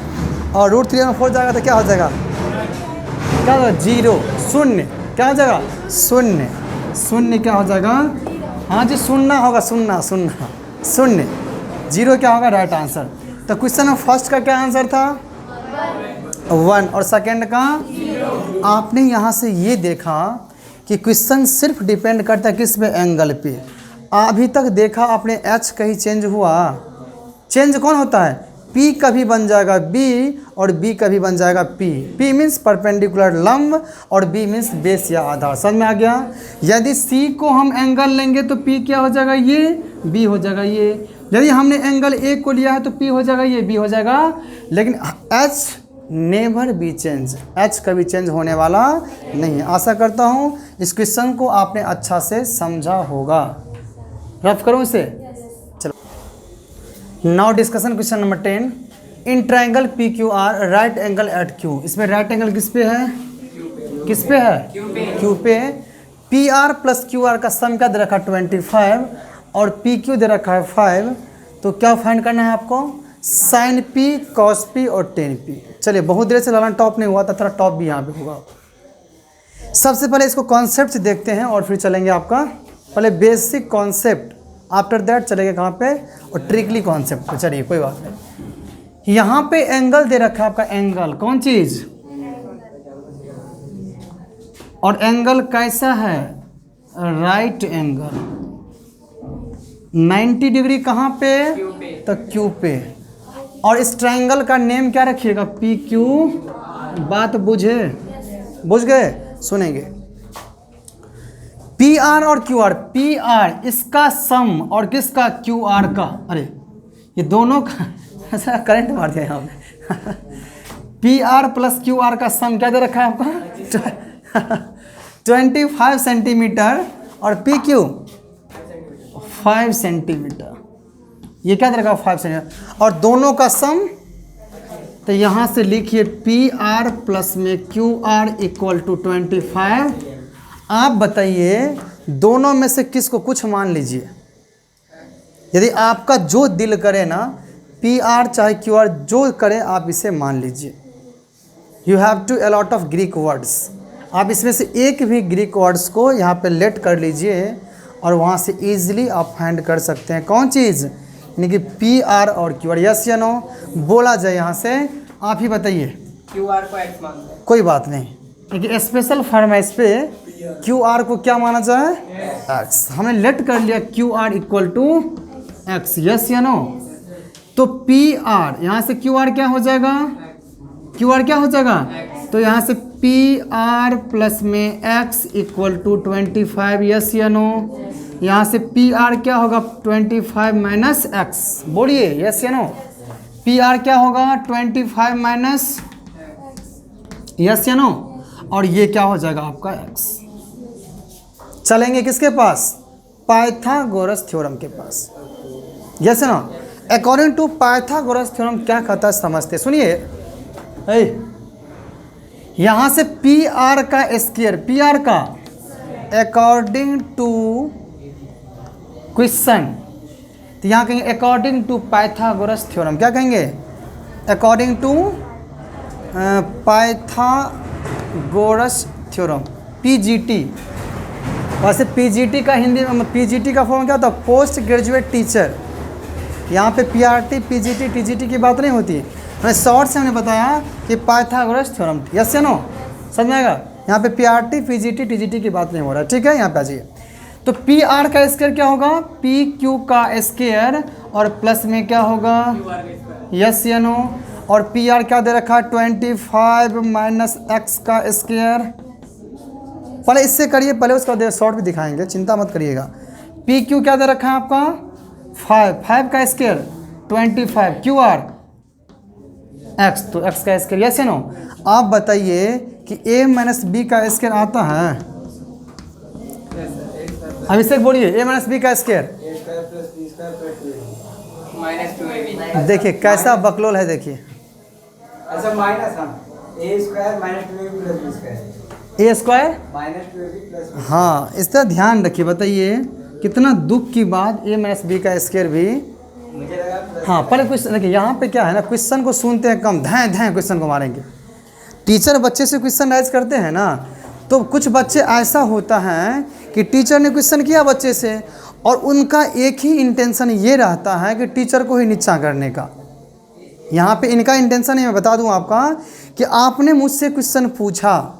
और √3 में 4 जाएगा तो क्या हो जाएगा, क्या होगा 0, शून्य, क्या हो जाएगा शून्य, शून्य क्या हो जाएगा, हाँ जी शून्य होगा, शून्य शून्य शून्य, 0 क्या होगा राइट आंसर। तो क्वेश्चन में फर्स्ट का क्या आंसर था 1 और सेकंड का, आपने यहाँ से ये देखा कि क्वेश्चन सिर्फ डिपेंड करता है किस पे, एंगल पे। अभी तक देखा आपने एच कहीं चेंज हुआ, चेंज कौन होता है, P कभी बन जाएगा B और B कभी बन जाएगा P। P मीन्स परपेंडिकुलर लंब और B मीन्स बेस या आधार, समझ में आ गया। यदि C को हम एंगल लेंगे तो P क्या हो जाएगा ये, B हो जाएगा ये। यदि हमने एंगल A को लिया है तो P हो जाएगा ये, B हो जाएगा। लेकिन H never be change, H कभी चेंज होने वाला नहीं है। आशा करता हूँ इस क्वेश्चन को आपने अच्छा से समझा होगा। रफ करूँ इसे, now discussion question number 10। In triangle P Q R right angle at Q, इसमें राइट एंगल किस पे है, किस पे है क्यू पे। P R plus Q R का सम क्या दे रखा है 25 और पी क्यू दे रखा है 5, तो क्या फाइंड करना है आपको, साइन पी कॉस पी और टेन पी। चलिए बहुत देर से लाना टॉप नहीं हुआ था, थोड़ा टॉप भी यहाँ पे होगा। सबसे पहले इसको कॉन्सेप्ट देखते हैं और फिर चलेंगे आपका पहले बेसिक कॉन्सेप्ट, आफ्टर दैट चलेंगे कहाँ पे, और ट्रिकली कॉन्सेप्ट पे। चलिए कोई बात नहीं। यहाँ पे एंगल दे रखा है आपका, एंगल कौन चीज़, और एंगल कैसा है राइट एंगल, 90 डिग्री कहाँ पे, तो क्यू पे। और इस ट्रायंगल का नेम क्या रखिएगा, पी क्यू। बात बुझे, बुझ गए, सुनेंगे। पी आर और क्यू आर, पी आर इसका सम और किसका, क्यू आर का, अरे ये दोनों का ऐसा करंट मार दिया यहाँ पे। P R plus Q R का सम क्या दे रखा है आपका 25 सेंटीमीटर और पी क्यू 5 सेंटीमीटर, ये क्या दे रखा है 5 सेंटीमीटर, और दोनों का सम, तो यहाँ से लिखिए पी आर प्लस में क्यू आर इक्वल टू 25। आप बताइए दोनों में से किसको कुछ मान लीजिए, यदि आपका जो दिल करे ना, पी आर चाहे क्यू आर जो करे आप इसे मान लीजिए। You have to a lot of Greek words, आप इसमें से एक भी ग्रीक वर्ड्स को यहाँ पे लेट कर लीजिए और वहाँ से ईजिली आप फाइंड कर सकते हैं कौन चीज़, यानी कि पी आर और क्यू आर। यस या नो बोला जाए यहाँ से, आप ही बताइए। क्यू आर को एक्स मानते हैं, कोई बात नहीं, लेकिन स्पेशल फॉर्म है इस पे, क्यू आर को क्या माना जाए एक्स। हमने लेट कर लिया Q R equal to X, yes या नो। तो पी आर यहाँ से क्यू आर क्या हो जाएगा, क्यू आर क्या हो जाएगा, तो यहाँ से पी आर प्लस में एक्स इक्वल टू 25, यस या नो। यहाँ से पी आर क्या होगा 25 माइनस एक्स, बोलिए यस या नो। पी आर क्या होगा 25 माइनस, यस या नो, और ये क्या हो जाएगा आपका एक्स। चलेंगे किसके पास, पाइथागोरस थ्योरम के पास, यस ना। अकॉर्डिंग टू पाइथागोरस थ्योरम क्या कहता है समझते, सुनिए। यहाँ से पी आर का स्क्वायर, पी आर का अकॉर्डिंग टू क्वेश्चन, तो यहाँ कहेंगे अकॉर्डिंग टू पाइथागोरस थ्योरम, क्या कहेंगे, according to Pythagoras theorem, PGT. वैसे पीजीटी का हिंदी में, पीजीटी का फॉर्म क्या होता है, पोस्ट ग्रेजुएट टीचर। यहाँ पे पीआरटी पीजीटी टीजीटी की बात नहीं होती, मैंने शॉर्ट से हमने बताया कि पाइथागोरस थ्योरम, यस या नो, समझ में आएगा। यहाँ पे पीआरटी पीजीटी टीजीटी की बात नहीं हो रहा है, ठीक है। यहाँ पे आ जाइए, तो पी आर का स्क्वायर क्या होगा, पी क्यू का स्क्वायर और प्लस में क्या होगा, यस या नो। और पी आर क्या दे रखा है 25 माइनस एक्स का स्क्वायर। पहले इससे करिए, पहले उसका शॉर्ट भी दिखाएंगे, चिंता मत करिएगा। पी क्यू क्या दे रखा है आपका 5 का स्क्वायर 25 क्यू आर एक्स, तो एक्स का स्क्वायर, यस या नो। आप बताइए कि ए माइनस बी का स्क्वायर आता है? अभिषेक बोलिए ए माइनस बी का स्क्वायर। -2ab। देखिए कैसा बकलोल है, देखिए अच्छा माइनस हम a square minus 2ab plus b square a square minus 2ab plus b. हाँ, इस तरह ध्यान रखिए। बताइए कितना दुख की बात, ए माइनस बी का स्क्वायर भी। मुझे लगा प्लस। हाँ पहले क्वेश्चन देखिए, यहाँ पे क्या है ना, क्वेश्चन को सुनते हैं कम, धैं धैं क्वेश्चन को मारेंगे। टीचर बच्चे से क्वेश्चन राइज करते हैं ना, तो कुछ बच्चे ऐसा होता है कि टीचर ने क्वेश्चन किया बच्चे से और उनका एक ही इंटेंशन ये रहता है कि टीचर को ही नीचा करने का। यहाँ पे इनका इंटेंशन है, मैं बता दूँ आपका, कि आपने मुझसे क्वेश्चन पूछा,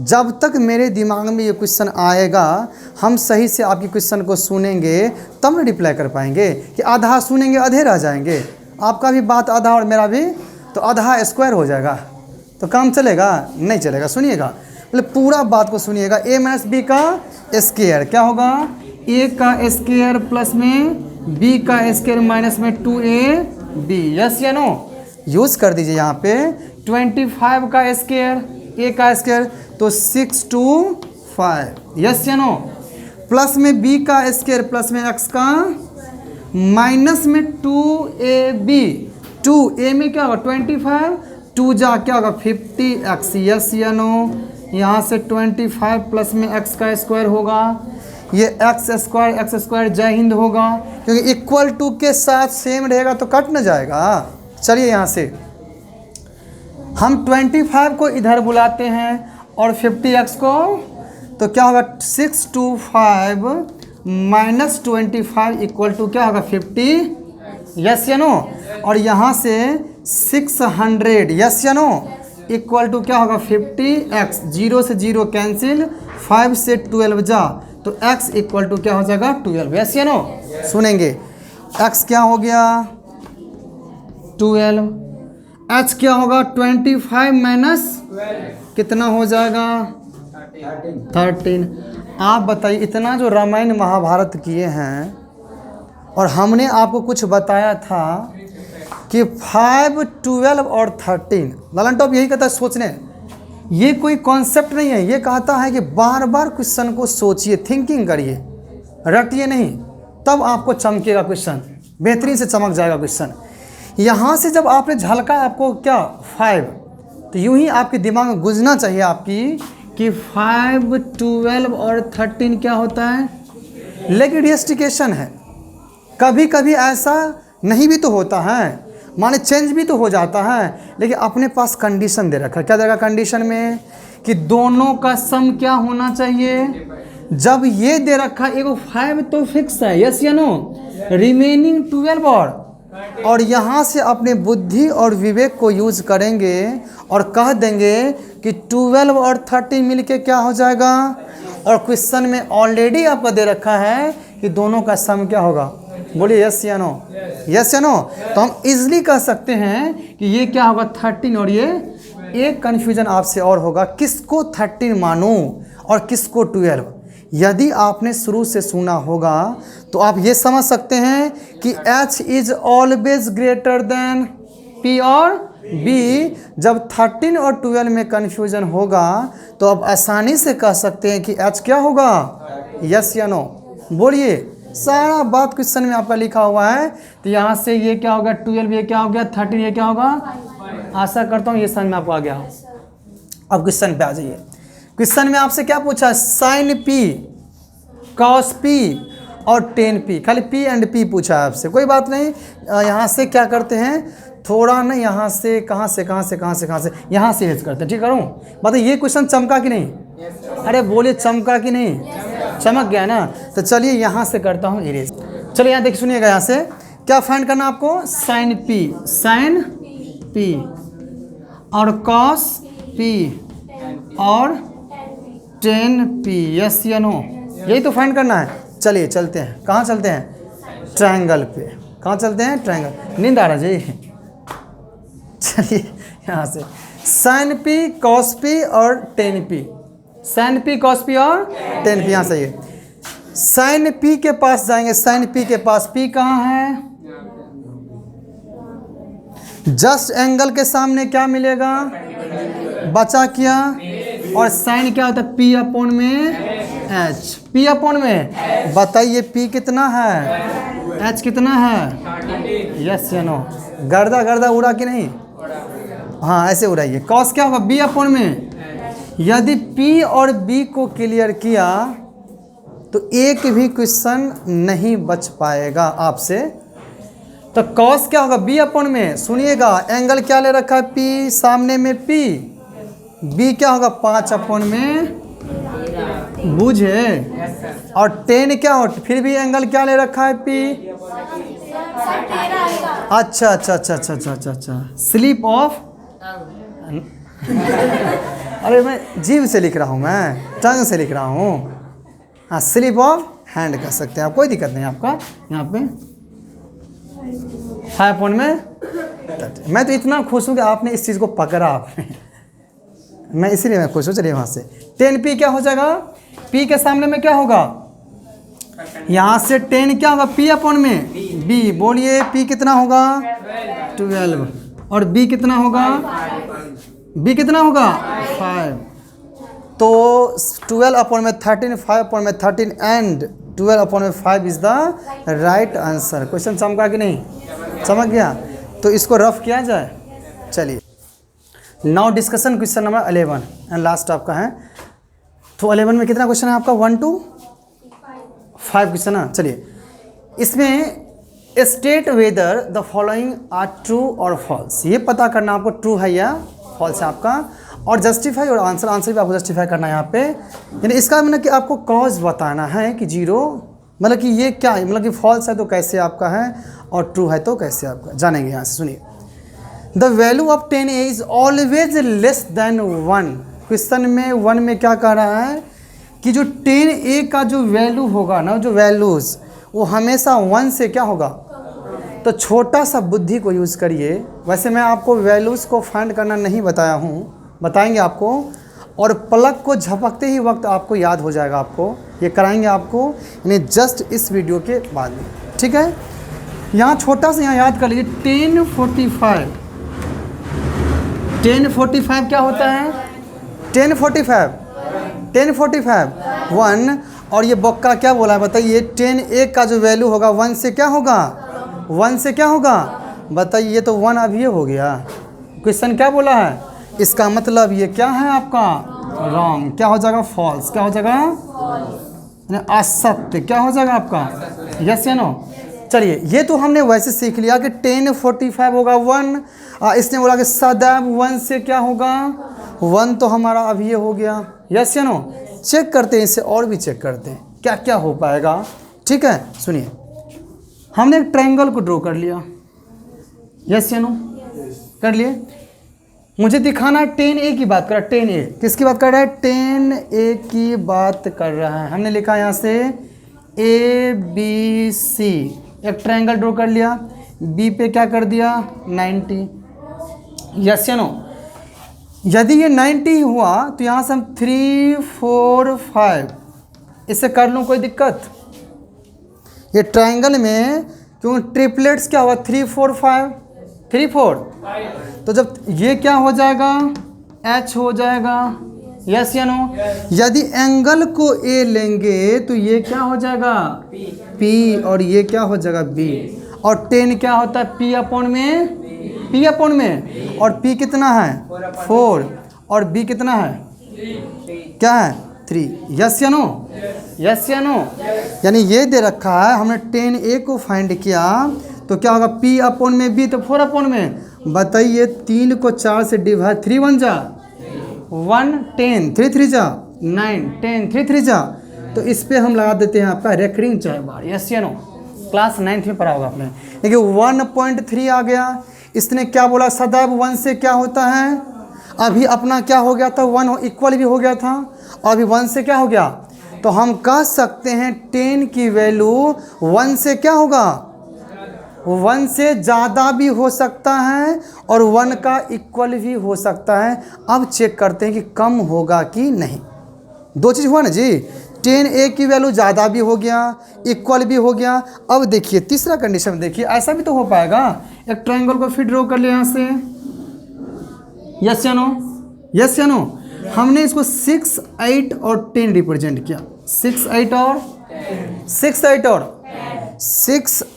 जब तक मेरे दिमाग में ये क्वेश्चन आएगा हम सही से आपकी क्वेश्चन को सुनेंगे तब ना रिप्लाई कर पाएंगे, कि आधा सुनेंगे आधे रह जाएंगे। आपका भी बात आधा और मेरा भी, तो आधा स्क्वायर हो जाएगा, तो काम चलेगा? नहीं चलेगा। सुनिएगा, मतलब पूरा बात को सुनिएगा। ए माइनस बी का स्क्वायर क्या होगा? ए का स्क्वायर प्लस में बी का स्क्वायर माइनस में 2ab, यस या नो। यूज़ कर दीजिए यहाँ पे 25 का स्क्वायर, ए का स्क्वायर तो 625, यस या नो। प्लस में बी का स्क्वायर प्लस में एक्स का माइनस में 2ab, 2a में क्या होगा 25, 2 जा क्या होगा 50x, यस या नो। यहाँ से 25 प्लस में x का स्क्वायर होगा, ये एक्स स्क्वायर जय हिंद होगा, क्योंकि इक्वल टू के साथ सेम रहेगा तो कट न जाएगा। चलिए यहाँ से हम 25 को इधर बुलाते हैं और 50x को, तो क्या होगा 625 माइनस 25 इक्वल टू क्या होगा 50, यस या नो। और यहाँ से 600, यस या नो, इक्वल टू क्या होगा 50x, 0 से 0 कैंसिल, 5 से 12 जा, तो x इक्वल टू क्या हो जाएगा 12, यस या नो। सुनेंगे x क्या हो गया 12, h क्या होगा 25 माइनस कितना हो जाएगा 13। आप बताइए, इतना जो रामायण महाभारत किए हैं और हमने आपको कुछ बताया था कि 5, 12 और 13, ललन टॉप यही कहता है सोचने, ये कोई कॉन्सेप्ट नहीं है, ये कहता है कि बार बार क्वेश्चन को सोचिए, थिंकिंग करिए, रटिए नहीं, तब आपको चमकेगा क्वेश्चन, बेहतरीन से चमक जाएगा क्वेश्चन। यहाँ से जब आपने झलका आपको क्या 5, तो यूं ही आपके दिमाग में गुजरना चाहिए आपकी कि 5, 12 और 13 क्या होता है, लेकिन रिस्ट्रिक्शन है। कभी कभी ऐसा नहीं भी तो होता है, माने चेंज भी तो हो जाता है, लेकिन अपने पास कंडीशन दे रखा है। क्या दे रखा कंडीशन में कि दोनों का सम क्या होना चाहिए। जब ये दे रखा एगो 5 तो फिक्स है, यस या नो, रिमेनिंग 12 और यहाँ से अपने बुद्धि और विवेक को यूज करेंगे और कह देंगे कि 12 और 13 मिलके क्या हो जाएगा। और क्वेश्चन में ऑलरेडी आपको दे रखा है कि दोनों का सम क्या होगा, बोलिए यस या नो, यस या नो। तो हम इजली कह सकते हैं कि ये क्या होगा 13 और ये। एक कन्फ्यूजन आपसे और होगा, किसको 13 मानूं और किसको 12। यदि आपने शुरू से सुना होगा तो आप ये समझ सकते हैं कि H is always greater then P और B। जब 13 और 12 में कन्फ्यूजन होगा तो आप आसानी से कह सकते हैं कि H क्या होगा, यस या नो। बोलिए, सारा बात क्वेश्चन में आपका लिखा हुआ है। तो यहाँ से ये क्या होगा 12, ये क्या हो गया 13, ये क्या होगा। आशा करता हूँ ये समझ में आपको आ गया। अब क्वेश्चन पे आ जाइए। क्वेश्चन में आपसे क्या पूछा, साइन P, कॉस P और टेन P, खाली P एंड P पूछा है आपसे, कोई बात नहीं। यहाँ से क्या करते हैं, थोड़ा ना यहाँ से कहाँ से यहाँ से हेज करते हैं, ठीक करूँ। बताइए ये क्वेश्चन चमका कि नहीं, अरे बोलिए चमका कि नहीं, चमक गया ना। तो चलिए यहाँ से करता हूँ इरेज। चलिए यहाँ देखिए, सुनिएगा, यहाँ से क्या फाइंड करना आपको, साइन P और कॉस P और टेन P, यस या नो, यही तो फाइंड करना है। चलिए चलते हैं, कहाँ चलते हैं, ट्रायंगल पे। कहाँ चलते हैं, ट्रायंगल। नींद आ रहा जी, चलिए यहाँ से साइन पी कॉस पी और tan P, sine P cos P और टेन पी। यहाँ से ये साइन पी के पास जाएंगे, साइन पी के पास, पी कहाँ है? जस्ट एंगल के सामने क्या मिलेगा? बचा क्या? और साइन क्या होता है? पी अपॉन में एच, पी अपॉन में। बताइए पी कितना है, एच कितना है? यस या नो? गर्दा गर्दा उड़ा कि नहीं? हाँ ऐसे उड़ाइए। कॉस क्या होगा? बी अपॉन में। यदि पी और बी को क्लियर किया तो एक भी क्वेश्चन नहीं बच पाएगा आपसे। तो कॉस क्या होगा? बी अपॉन में। सुनिएगा एंगल क्या ले रखा है? पी, सामने में पी, बी क्या होगा? 5 अपॉन में, बुझे। और टेन क्या हो? फिर भी एंगल क्या ले रखा है? पी। अच्छा अच्छा अच्छा अच्छा अच्छा अच्छा अच्छा, स्लिप ऑफ अरे मैं जीभ से लिख रहा हूँ, मैं टंग से लिख रहा हूँ। हाँ स्लिप ऑफ हैंड कर सकते हैं आप, कोई दिक्कत नहीं आपका। यहाँ पे 5 पॉइंट में। मैं तो इतना खुश हूँ कि आपने इस चीज़ को पकड़ा आपने, मैं इसीलिए मैं खुश हूँ। चलिए वहाँ से 10 पी क्या हो जाएगा? पी के सामने में क्या होगा? यहाँ से 10 क्या होगा? पी अपॉन में बी। बोलिए पी कितना होगा? 12। और बी कितना होगा? बी कितना होगा? 5। तो 12 अपॉन में 13, 5 अपॉन में 13 एंड 12 अपॉन में 5 is the right answer. Question चमका कि नहीं? चमक गया। तो इसको रफ किया जाए। चलिए now discussion question number 11 and last आपका है। तो 11 में कितना क्वेश्चन है आपका? 1 to 5 क्वेश्चन है। चलिए इसमें state whether the following are true और फॉल्स, ये पता करना आपको ट्रू है या फॉल्स है आपका। और जस्टिफाई और आंसर भी आपको जस्टिफाई करना है यहाँ पे। यानी इसका मतलब कि आपको कॉज बताना है कि 0 मतलब कि ये क्या है, मतलब कि फॉल्स है तो कैसे आपका है और ट्रू है तो कैसे आपका, जानेंगे यहाँ से। सुनिए the value of 10a is always less than 1। Question में 1 में क्या कह रहा है कि जो 10a का जो वैल्यू होगा ना, जो वैल्यूज़ वो हमेशा 1 से क्या होगा? तो छोटा सा बुद्धि को यूज़ करिए। वैसे मैं आपको वैल्यूज़ को फाइंड करना नहीं बताया हूँ, बताएंगे आपको। और पलक को झपकते ही वक्त आपको याद हो जाएगा, आपको ये कराएंगे आपको, यानी जस्ट इस वीडियो के बाद में, ठीक है। यहाँ छोटा सा यहाँ याद कर लीजिए 1045। 1045 क्या होता है? 1045 1। और ये बॉक्का क्या बोला है बताइए? 10a का जो वैल्यू होगा 1 से क्या होगा? 1 से क्या होगा? बताइए ये तो 1 अभी हो गया। क्वेश्चन क्या बोला है? इसका मतलब ये क्या है आपका? रॉन्ग। क्या हो जाएगा? फॉल्स। क्या हो जाएगा? असत्य। क्या हो जाएगा आपका? यस या नो? चलिए ये तो हमने वैसे सीख लिया कि 1045 होगा 1। इसने बोला कि सदैव 1 से क्या होगा? 1 तो हमारा अभी ये हो गया। यस या नो? चेक करते हैं इसे, और भी चेक करते हैं क्या क्या हो पाएगा, ठीक है। सुनिए हमने एक ट्रायंगल को ड्रॉ कर लिया। यस या नो? कर लिए। मुझे दिखाना है 10a की बात कर रहा है। 10a किसकी बात कर रहा है? 10a की बात कर रहा है। हमने लिखा यहाँ से ABC, एक ट्रायंगल ड्रॉ कर लिया। B पे क्या कर दिया? 90। यस या नो? यदि ये 90 हुआ तो यहाँ से हम 3 4 5 इससे कर लूँ, कोई दिक्कत? ये ट्रायंगल में क्यों ट्रिपलेट्स क्या हुआ? 3 4 5 3 4। तो जब ये क्या हो जाएगा? H हो जाएगा। यस या नो? यदि एंगल को A लेंगे तो ये क्या हो जाएगा? P। और ये क्या हो जाएगा? B। और 10 क्या होता है? P अपॉन में P अपॉन में। और P कितना है? 4। और B कितना है? क्या है? 3। यस या नो? यस या नो? यानी ये दे रखा है, हमने 10a को फाइंड किया तो क्या होगा? P अपॉन में B तो 4 अपॉन में। बताइए 3 को 4 से डिवाइड, 3 1 जा 1 10, 3 3 जा 9 10, 3 3 जा। तो इस पे हम लगा देते हैं आपका रेकरिंग 4 बार। यस या नो? क्लास 9th में पढ़ा होगा आपने। देखिए 1.3 आ गया। इसने क्या बोला? सदैव 1 से क्या होता है? अभी अपना क्या हो गया था? 1 इक्वल भी हो गया था, और अभी 1 से क्या हो गया? तो हम कह सकते हैं 10 की वैल्यू 1 से क्या होगा? 1 से ज़्यादा भी हो सकता है और 1 का इक्वल भी हो सकता है। अब चेक करते हैं कि कम होगा कि नहीं। दो चीज़ हुआ ना जी, 10a की वैल्यू ज़्यादा भी हो गया, इक्वल भी हो गया। अब देखिए तीसरा कंडीशन देखिए, ऐसा भी तो हो पाएगा। एक ट्रायंगल को फिर ड्रॉ कर लिया यहाँ से, यस या नो, यस या नो। हमने इसको 6, 8 और 10 रिप्रेजेंट किया। 6, 8 और 6,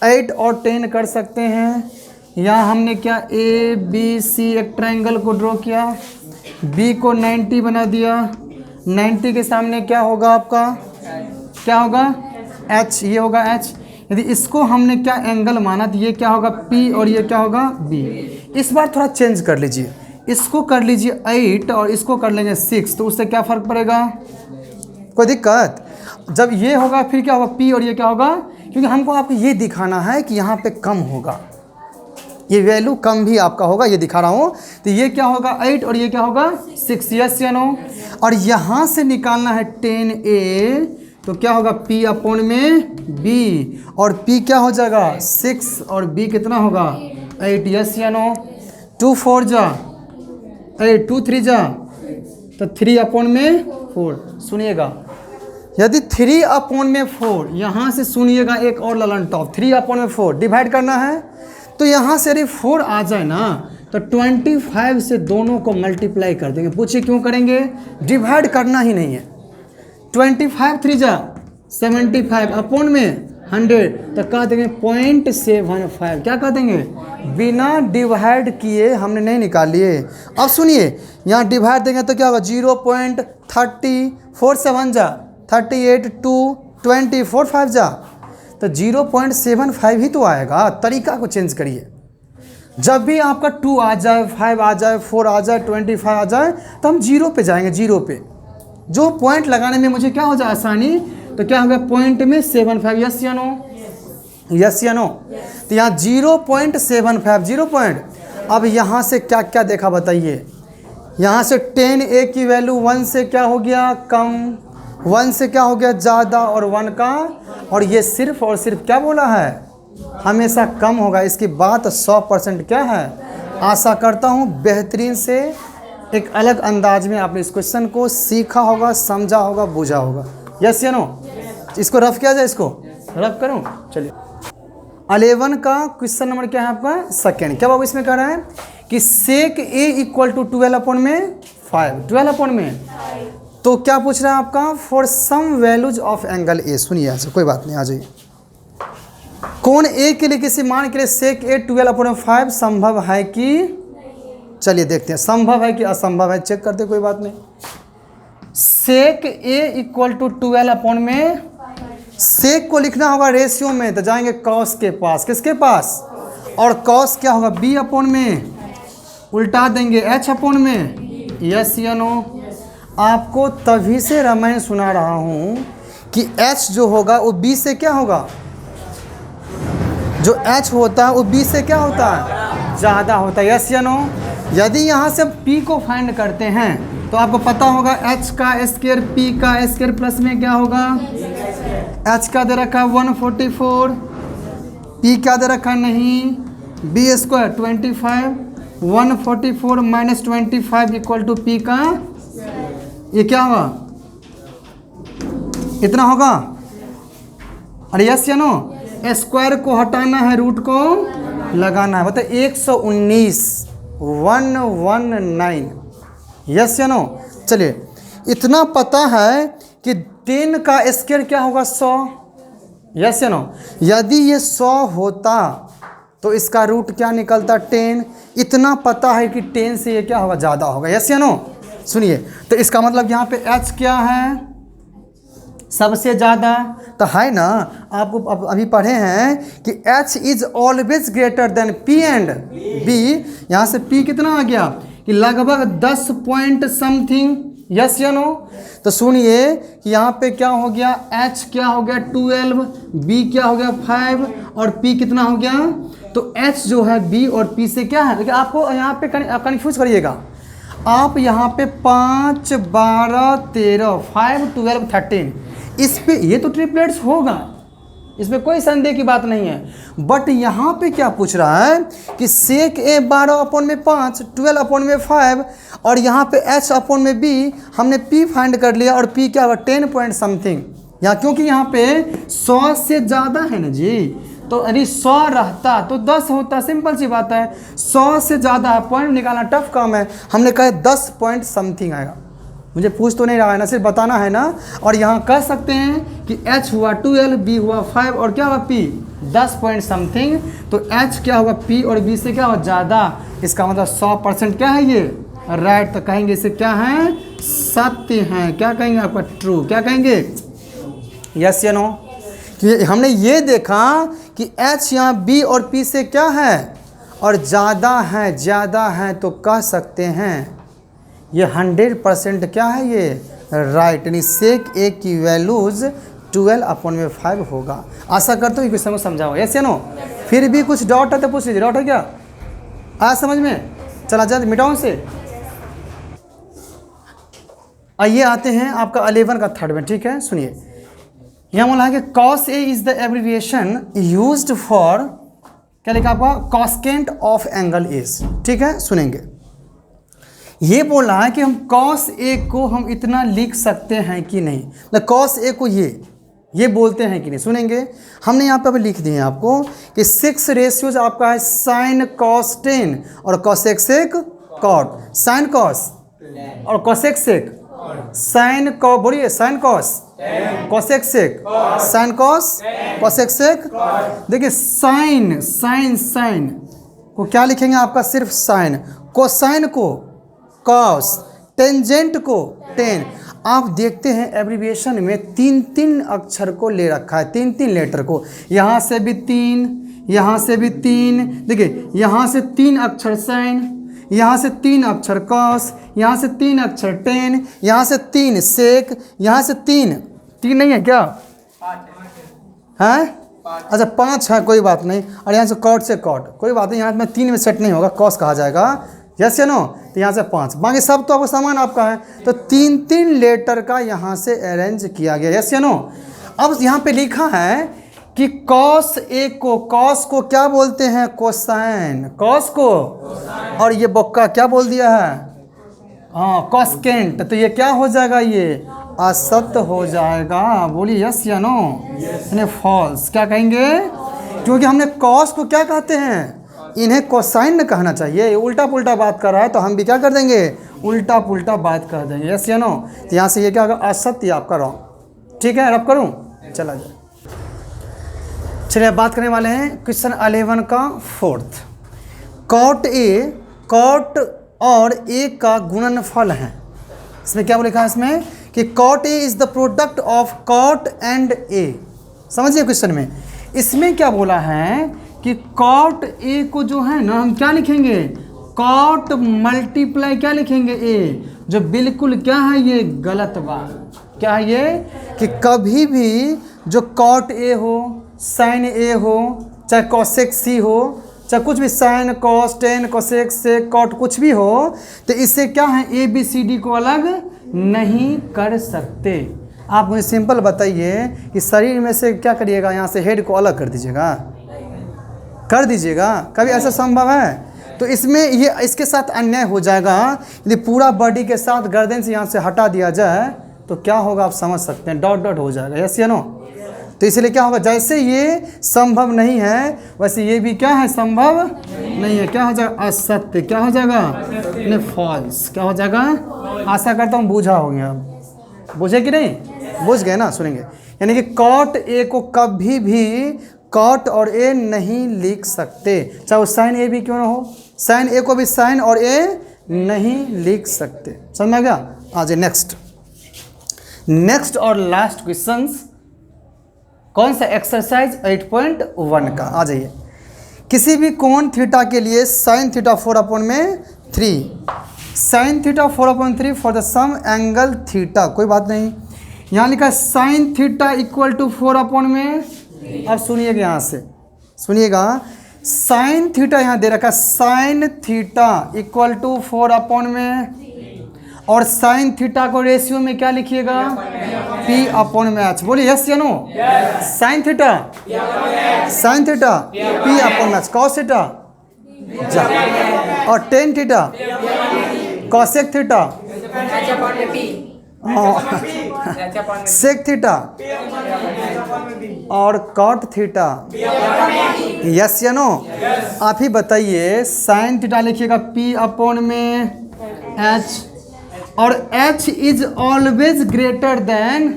8 और 10 कर सकते हैं। यहाँ हमने क्या ए बी सी एक ट्रायंगल को ड्रॉ किया, बी को 90 बना दिया। 90 के सामने क्या होगा आपका, क्या होगा एच, ये होगा एच। यदि इसको हमने क्या एंगल माना तो ये क्या होगा पी और ये क्या होगा बी। इस बार थोड़ा चेंज कर लीजिए, इसको कर लीजिए 8 और इसको कर लेंगे 6, तो उससे क्या फ़र्क पड़ेगा, कोई दिक्कत। जब ये होगा फिर क्या होगा पी और ये क्या होगा, क्योंकि हमको आपको ये दिखाना है कि यहाँ पे कम होगा, ये वैल्यू कम भी आपका होगा, ये दिखा रहा हूँ। तो ये क्या होगा 8 और ये क्या होगा 6, यस या नो। और यहाँ से निकालना है 10a, तो क्या होगा p अपॉन में b, और p क्या हो जाएगा 6 और b कितना होगा 8, यस या नो। 2 4 जा 8, 2 3 जा तो 3 अपॉन में 4। सुनिएगा, यदि 3 अपॉन में 4, यहाँ से सुनिएगा एक और ललन टॉप, 3 अपॉन में 4 डिवाइड करना है, तो यहाँ से यदि 4 आ जाए ना तो 25 से दोनों को मल्टीप्लाई कर देंगे। पूछिए क्यों करेंगे, डिवाइड करना ही नहीं है। 25 3 जा 75 अपॉन में 100, तो कह देंगे 0.75, क्या कह देंगे, बिना डिवाइड किए हमने नहीं निकाल लिए। अब सुनिए, यहाँ डिवाइड देंगे तो क्या होगा 0.30, 4 7 जा 38, 2 20, 4 5 जा तो 0.75 ही तो आएगा। तरीका को चेंज करिए, जब भी आपका 2 आ जाए, 5 आ जाए, 4 आ जाए, 25 आ जाए तो हम 0 पे जाएंगे। 0 पे जो पॉइंट लगाने में मुझे क्या हो जाए आसानी, तो क्या होगा पॉइंट में 75, यस या नो, यस या नो। तो यहाँ 0.75 0 पॉइंट। अब यहाँ से क्या क्या देखा बताइए, यहाँ से 10a की वैल्यू 1 से क्या हो गया कम, 1 से क्या हो गया ज़्यादा और 1 का, और ये सिर्फ और सिर्फ क्या बोला है हमेशा कम होगा। इसकी बात 100% क्या है। आशा करता हूँ बेहतरीन से एक अलग अंदाज में आपने इस क्वेश्चन को सीखा होगा, समझा होगा, बूझा होगा, यस या नो। इसको रफ किया जाए, इसको रफ करूँ, चलिए। 11 का क्वेश्चन नंबर क्या है आपका, सेकेंड। क्या बाबू इसमें कह रहा है कि सेक ए इक्वल टू 12 अपॉन में 5, 12 अपॉन में, तो क्या पूछ रहा है आपका for some values of angle A. सुनिए यहाँ से, कोई बात नहीं, आ जाइए। कोण ए के लिए किसी मान के लिए सेक ए 12 अपॉन 5 संभव है कि, चलिए देखते हैं संभव है कि असंभव है, चेक करते, कोई बात नहीं। सेक ए इक्वल टू 12 अपॉन में, सेक को लिखना होगा रेशियो में, तो जाएंगे कॉस के पास, किसके पास, और कॉस क्या होगा बी अपॉन में, उल्टा देंगे एच अपॉन में, यस या नो। आपको तभी से रामायण सुना रहा हूँ कि एच जो होगा वो बी से क्या होगा, जो एच होता है वो बी से क्या होता है ज़्यादा होता है, यस या नो। यदि यहाँ से p को फाइंड करते हैं तो आपको पता होगा h का स्क्वायर p का स्क्वायर प्लस में क्या होगा, h का दे रखा 144, p क्या दे रखा नहीं, b square 25, 144 minus 25 equal to p का ये क्या होगा, इतना होगा, अरे यस या नो। स्क्वायर को हटाना है, रूट को लगाना है, बताइए 119, 119, यस या नो। चलिए इतना पता है कि 10 का स्क्वायर क्या होगा 100, यस या नो। यदि ये 100 होता तो इसका रूट क्या निकलता 10। इतना पता है कि 10 से ये क्या होगा ज़्यादा होगा, यस या नो। सुनिए, तो इसका मतलब यहाँ पे h क्या है सबसे ज़्यादा, तो है ना, आपको अभी पढ़े हैं कि h is always greater then p and b। यहाँ से p कितना आ गया कि लगभग 10 पॉइंट समथिंग, यस या नो। तो सुनिए कि यहाँ पे क्या हो गया, h क्या हो गया 12, b क्या हो गया 5 और p कितना हो गया, तो h जो है b और p से क्या है। लेकिन आपको यहाँ पे कन्फ्यूज करिएगा, आप यहाँ पे 5 12 13 5 12 13 इस पे ये तो ट्रिपलेट्स होगा, इसमें कोई संदेह की बात नहीं है। बट यहाँ पे क्या पूछ रहा है कि सेक ए 12/5 12/5 और यहाँ पे h अपॉन में b, हमने p फाइंड कर लिया और p क्या होगा 10 पॉइंट समथिंग। यहाँ क्योंकि यहाँ पे 100 से ज़्यादा है ना जी, तो यदि 100 रहता तो 10 होता, सिंपल सी बात है। 100 से ज़्यादा है, पॉइंट निकालना टफ काम है, हमने कहा 10 पॉइंट समथिंग आएगा। मुझे पूछ तो नहीं रहा है ना, सिर्फ बताना है ना। और यहाँ कह सकते हैं कि h हुआ 12, b हुआ 5 और क्या हुआ p 10 पॉइंट समथिंग। तो h क्या होगा p और b से क्या होगा ज़्यादा, इसका मतलब 100% क्या है ये राइट। तो कहेंगे इसे क्या है, सत्य है। क्या कहेंगे आपका ट्रू, क्या कहेंगे यस या नो। कि हमने ये देखा कि h यहाँ b और p से क्या है और ज़्यादा है तो कह सकते हैं ये 100% क्या है ये राइट, यानी सेक ए की वैल्यूज़ 12/5 होगा। आशा करता हूँ कि समझ समझाओ यस या नो। फिर भी कुछ डाउट है तो पूछ लीजिए। डाउट है क्या, आया समझ में? चला जाए मिटाओ से। आइए आते हैं आपका 11 का थर्ड में, ठीक है। सुनिए, यहाँ बोला है कि cos A is the abbreviation used for, क्या लिखा आपका, कॉस्केंट ऑफ एंगल इज, ठीक है। सुनेंगे, ये बोला है कि हम cos A को हम इतना लिख सकते हैं कि नहीं, मतलब cos A को ये बोलते हैं कि नहीं। सुनेंगे, हमने यहाँ पे अभी लिख दिए हैं आपको कि 6 रेशियोज आपका है sin cos 10 और cosec sec cot, sin cos और cosec sec, sin cos, बोलिए sin cos, cosec sec, sin cos, cosec sec। देखिए sin को क्या लिखेंगे आपका, सिर्फ sin, कोसाइन को cos, टेंजेंट को tan। आप देखते हैं एब्रीविएशन में 3 अक्षर को ले रखा है, 3 लेटर को, यहाँ से भी 3, यहाँ से भी 3, देखिए यहाँ से 3 अक्षर sin, यहाँ से 3 अक्षर cos, यहाँ से 3 अक्षर tan, यहाँ से 3 sec, यहाँ से 3 नहीं है क्या है, अच्छा 5 है, कोई बात नहीं। और यहाँ से cot से cot, कोई बात नहीं, यहाँ में 3 में सेट नहीं होगा, cos कहा जाएगा, यस या नो। तो यहाँ से 5, बाकी सब तो आपको सामान आपका है। तो 3 लेटर का यहाँ से अरेंज किया गया, यस या नो। अब यहाँ पे लिखा है कि cos A को, cos को क्या बोलते हैं, कोसाइन, cos को, और ये बक्का क्या बोल दिया है, हाँ कॉस्केंट। तो ये क्या हो जाएगा, ये असत्य हो जाएगा। बोलिए यस या नो, यानी फॉल्स। क्या कहेंगे, क्योंकि हमने cos को क्या कहते हैं, इन्हें कोसाइन न कहना चाहिए। उल्टा पुल्टा बात कर रहा है तो हम भी क्या कर देंगे, उल्टा पुल्टा बात कर देंगे, यस या नो। तो यहाँ से ये क्या होगा, असत्य आपका रॉन्ग, ठीक है। रब करूँ, चला जाए। चलिए अब बात करने वाले हैं क्वेश्चन 11 का 4th। cot A, cot और A का गुणनफल है। इसमें क्या लिखा है, इसमें कि cot A is the product of cot and A। समझिए क्वेश्चन में इसमें क्या बोला है कि cot A को जो है ना हम क्या लिखेंगे, cot मल्टीप्लाई क्या लिखेंगे A, जो बिल्कुल क्या है ये गलत बात। क्या है ये कि कभी भी जो cot A हो, sin A हो, चाहे cosec C हो, चाहे कुछ भी sin cos tan cosec sec cot कुछ भी हो, तो इससे क्या है ABCD को अलग नहीं कर सकते। आप मुझे सिंपल बताइए कि शरीर में से क्या करिएगा, यहाँ से हेड को अलग कर दीजिएगा, कर दीजिएगा, कभी ऐसा संभव है? तो इसमें ये इसके साथ अन्याय हो जाएगा। यदि पूरा बॉडी के साथ गर्दन से यहाँ से हटा दिया जाए तो क्या होगा, आप समझ सकते हैं, डॉट डॉट हो जाएगा, यस या नो। तो इसलिए क्या होगा, जैसे ये संभव नहीं है वैसे ये भी क्या है, संभव नहीं है। क्या हो जाएगा, असत्य। क्या हो जाएगा, नहीं फॉल्स। क्या हो जाएगा, आशा करता हूँ बूझा हो गया। बूझे कि नहीं, बूझ गए ना। सुनेंगे, यानी कि cot A को कभी भी cot और A नहीं लिख सकते, चाहे वो sin A भी क्यों ना हो, sin A को भी sin और A नहीं लिख सकते। समझ में आ गया। आ जाए नेक्स्ट और लास्ट क्वेश्चंस। कौन सा, एक्सरसाइज 8.1 का। आ जाइए, किसी भी कोण थीटा के लिए sin theta 4/3, sin theta 4/3 for the some angle theta, कोई बात नहीं। यहाँ लिखा sin थीटा इक्वल टू 4/। अब सुनिएगा, यहाँ से सुनिएगा, sin थीटा यहाँ दे रखा, sin थीटा इक्वल टू 4/। और साइन थीटा को रेशियो में क्या लिखिएगा? P अपॉन में H। बोलिए यस या no? Sine theta P upon में H। कॉस थीटा और tan theta cosec theta sec theta और कॉट थीटा। यस या नो? आप ही बताइए, साइन थीटा लिखिएगा P अपॉन में H और H is always greater than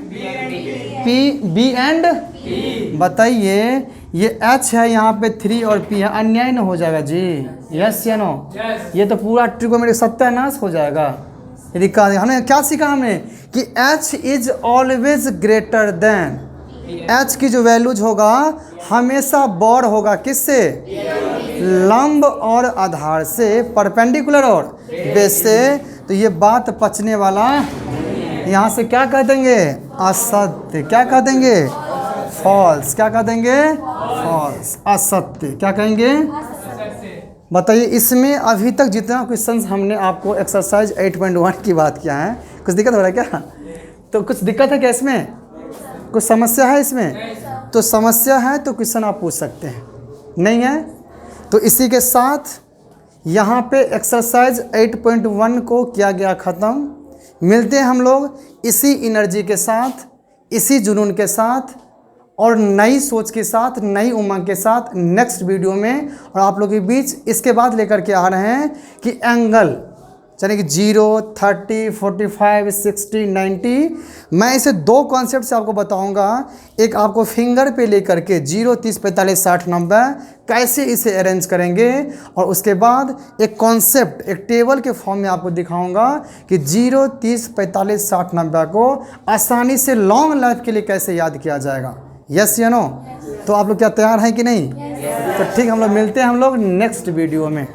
B and बताइए, ये H है यहाँ पे 3 और P है, अन्याय न हो जाएगा जी? यस या नो? ये तो पूरा ट्रिगोनोमेट्रिक सत्यानाश हो जाएगा यदि हमने क्या सीखा हमने कि H is always greater then, H की जो वैल्यूज होगा हमेशा बड़ होगा किससे? लंब और आधार से, परपेंडिकुलर और बेस से। तो ये बात पचने वाला, यहाँ से क्या कह देंगे? असत्य। क्या कह देंगे? फॉल्स। क्या कह देंगे? फॉल्स, असत्य। क्या कहेंगे? बताइए, इसमें अभी तक जितना क्वेश्चंस हमने आपको एक्सरसाइज 8.1 की बात किया है, कुछ दिक्कत हो रहा है क्या? तो कुछ दिक्कत है क्या इसमें? कुछ समस्या है इसमें? तो समस्या है तो क्वेश्चन आप पूछ सकते हैं, नहीं है तो इसी के साथ यहाँ पे एक्सरसाइज 8.1 को किया गया ख़त्म। मिलते हैं हम लोग इसी एनर्जी के साथ, इसी जुनून के साथ और नई सोच के साथ, नई उमंग के साथ नेक्स्ट वीडियो में। और आप लोगों के बीच इसके बाद लेकर के आ रहे हैं कि एंगल यानी कि 0, 30, 45, 60, 90। मैं इसे 2 कॉन्सेप्ट से आपको बताऊंगा। एक आपको फिंगर पे लेकर के 0, 30, 45, 60, 90 कैसे इसे अरेंज करेंगे, और उसके बाद एक कॉन्सेप्ट, एक टेबल के फॉर्म में आपको दिखाऊंगा कि 0, 30, 45, 60, 90 को आसानी से लॉन्ग लाइफ के लिए कैसे याद किया जाएगा। यस या नो? तो आप लोग क्या तैयार हैं कि नहीं? तो ठीक, हम लोग मिलते हैं हम लोग नेक्स्ट वीडियो में।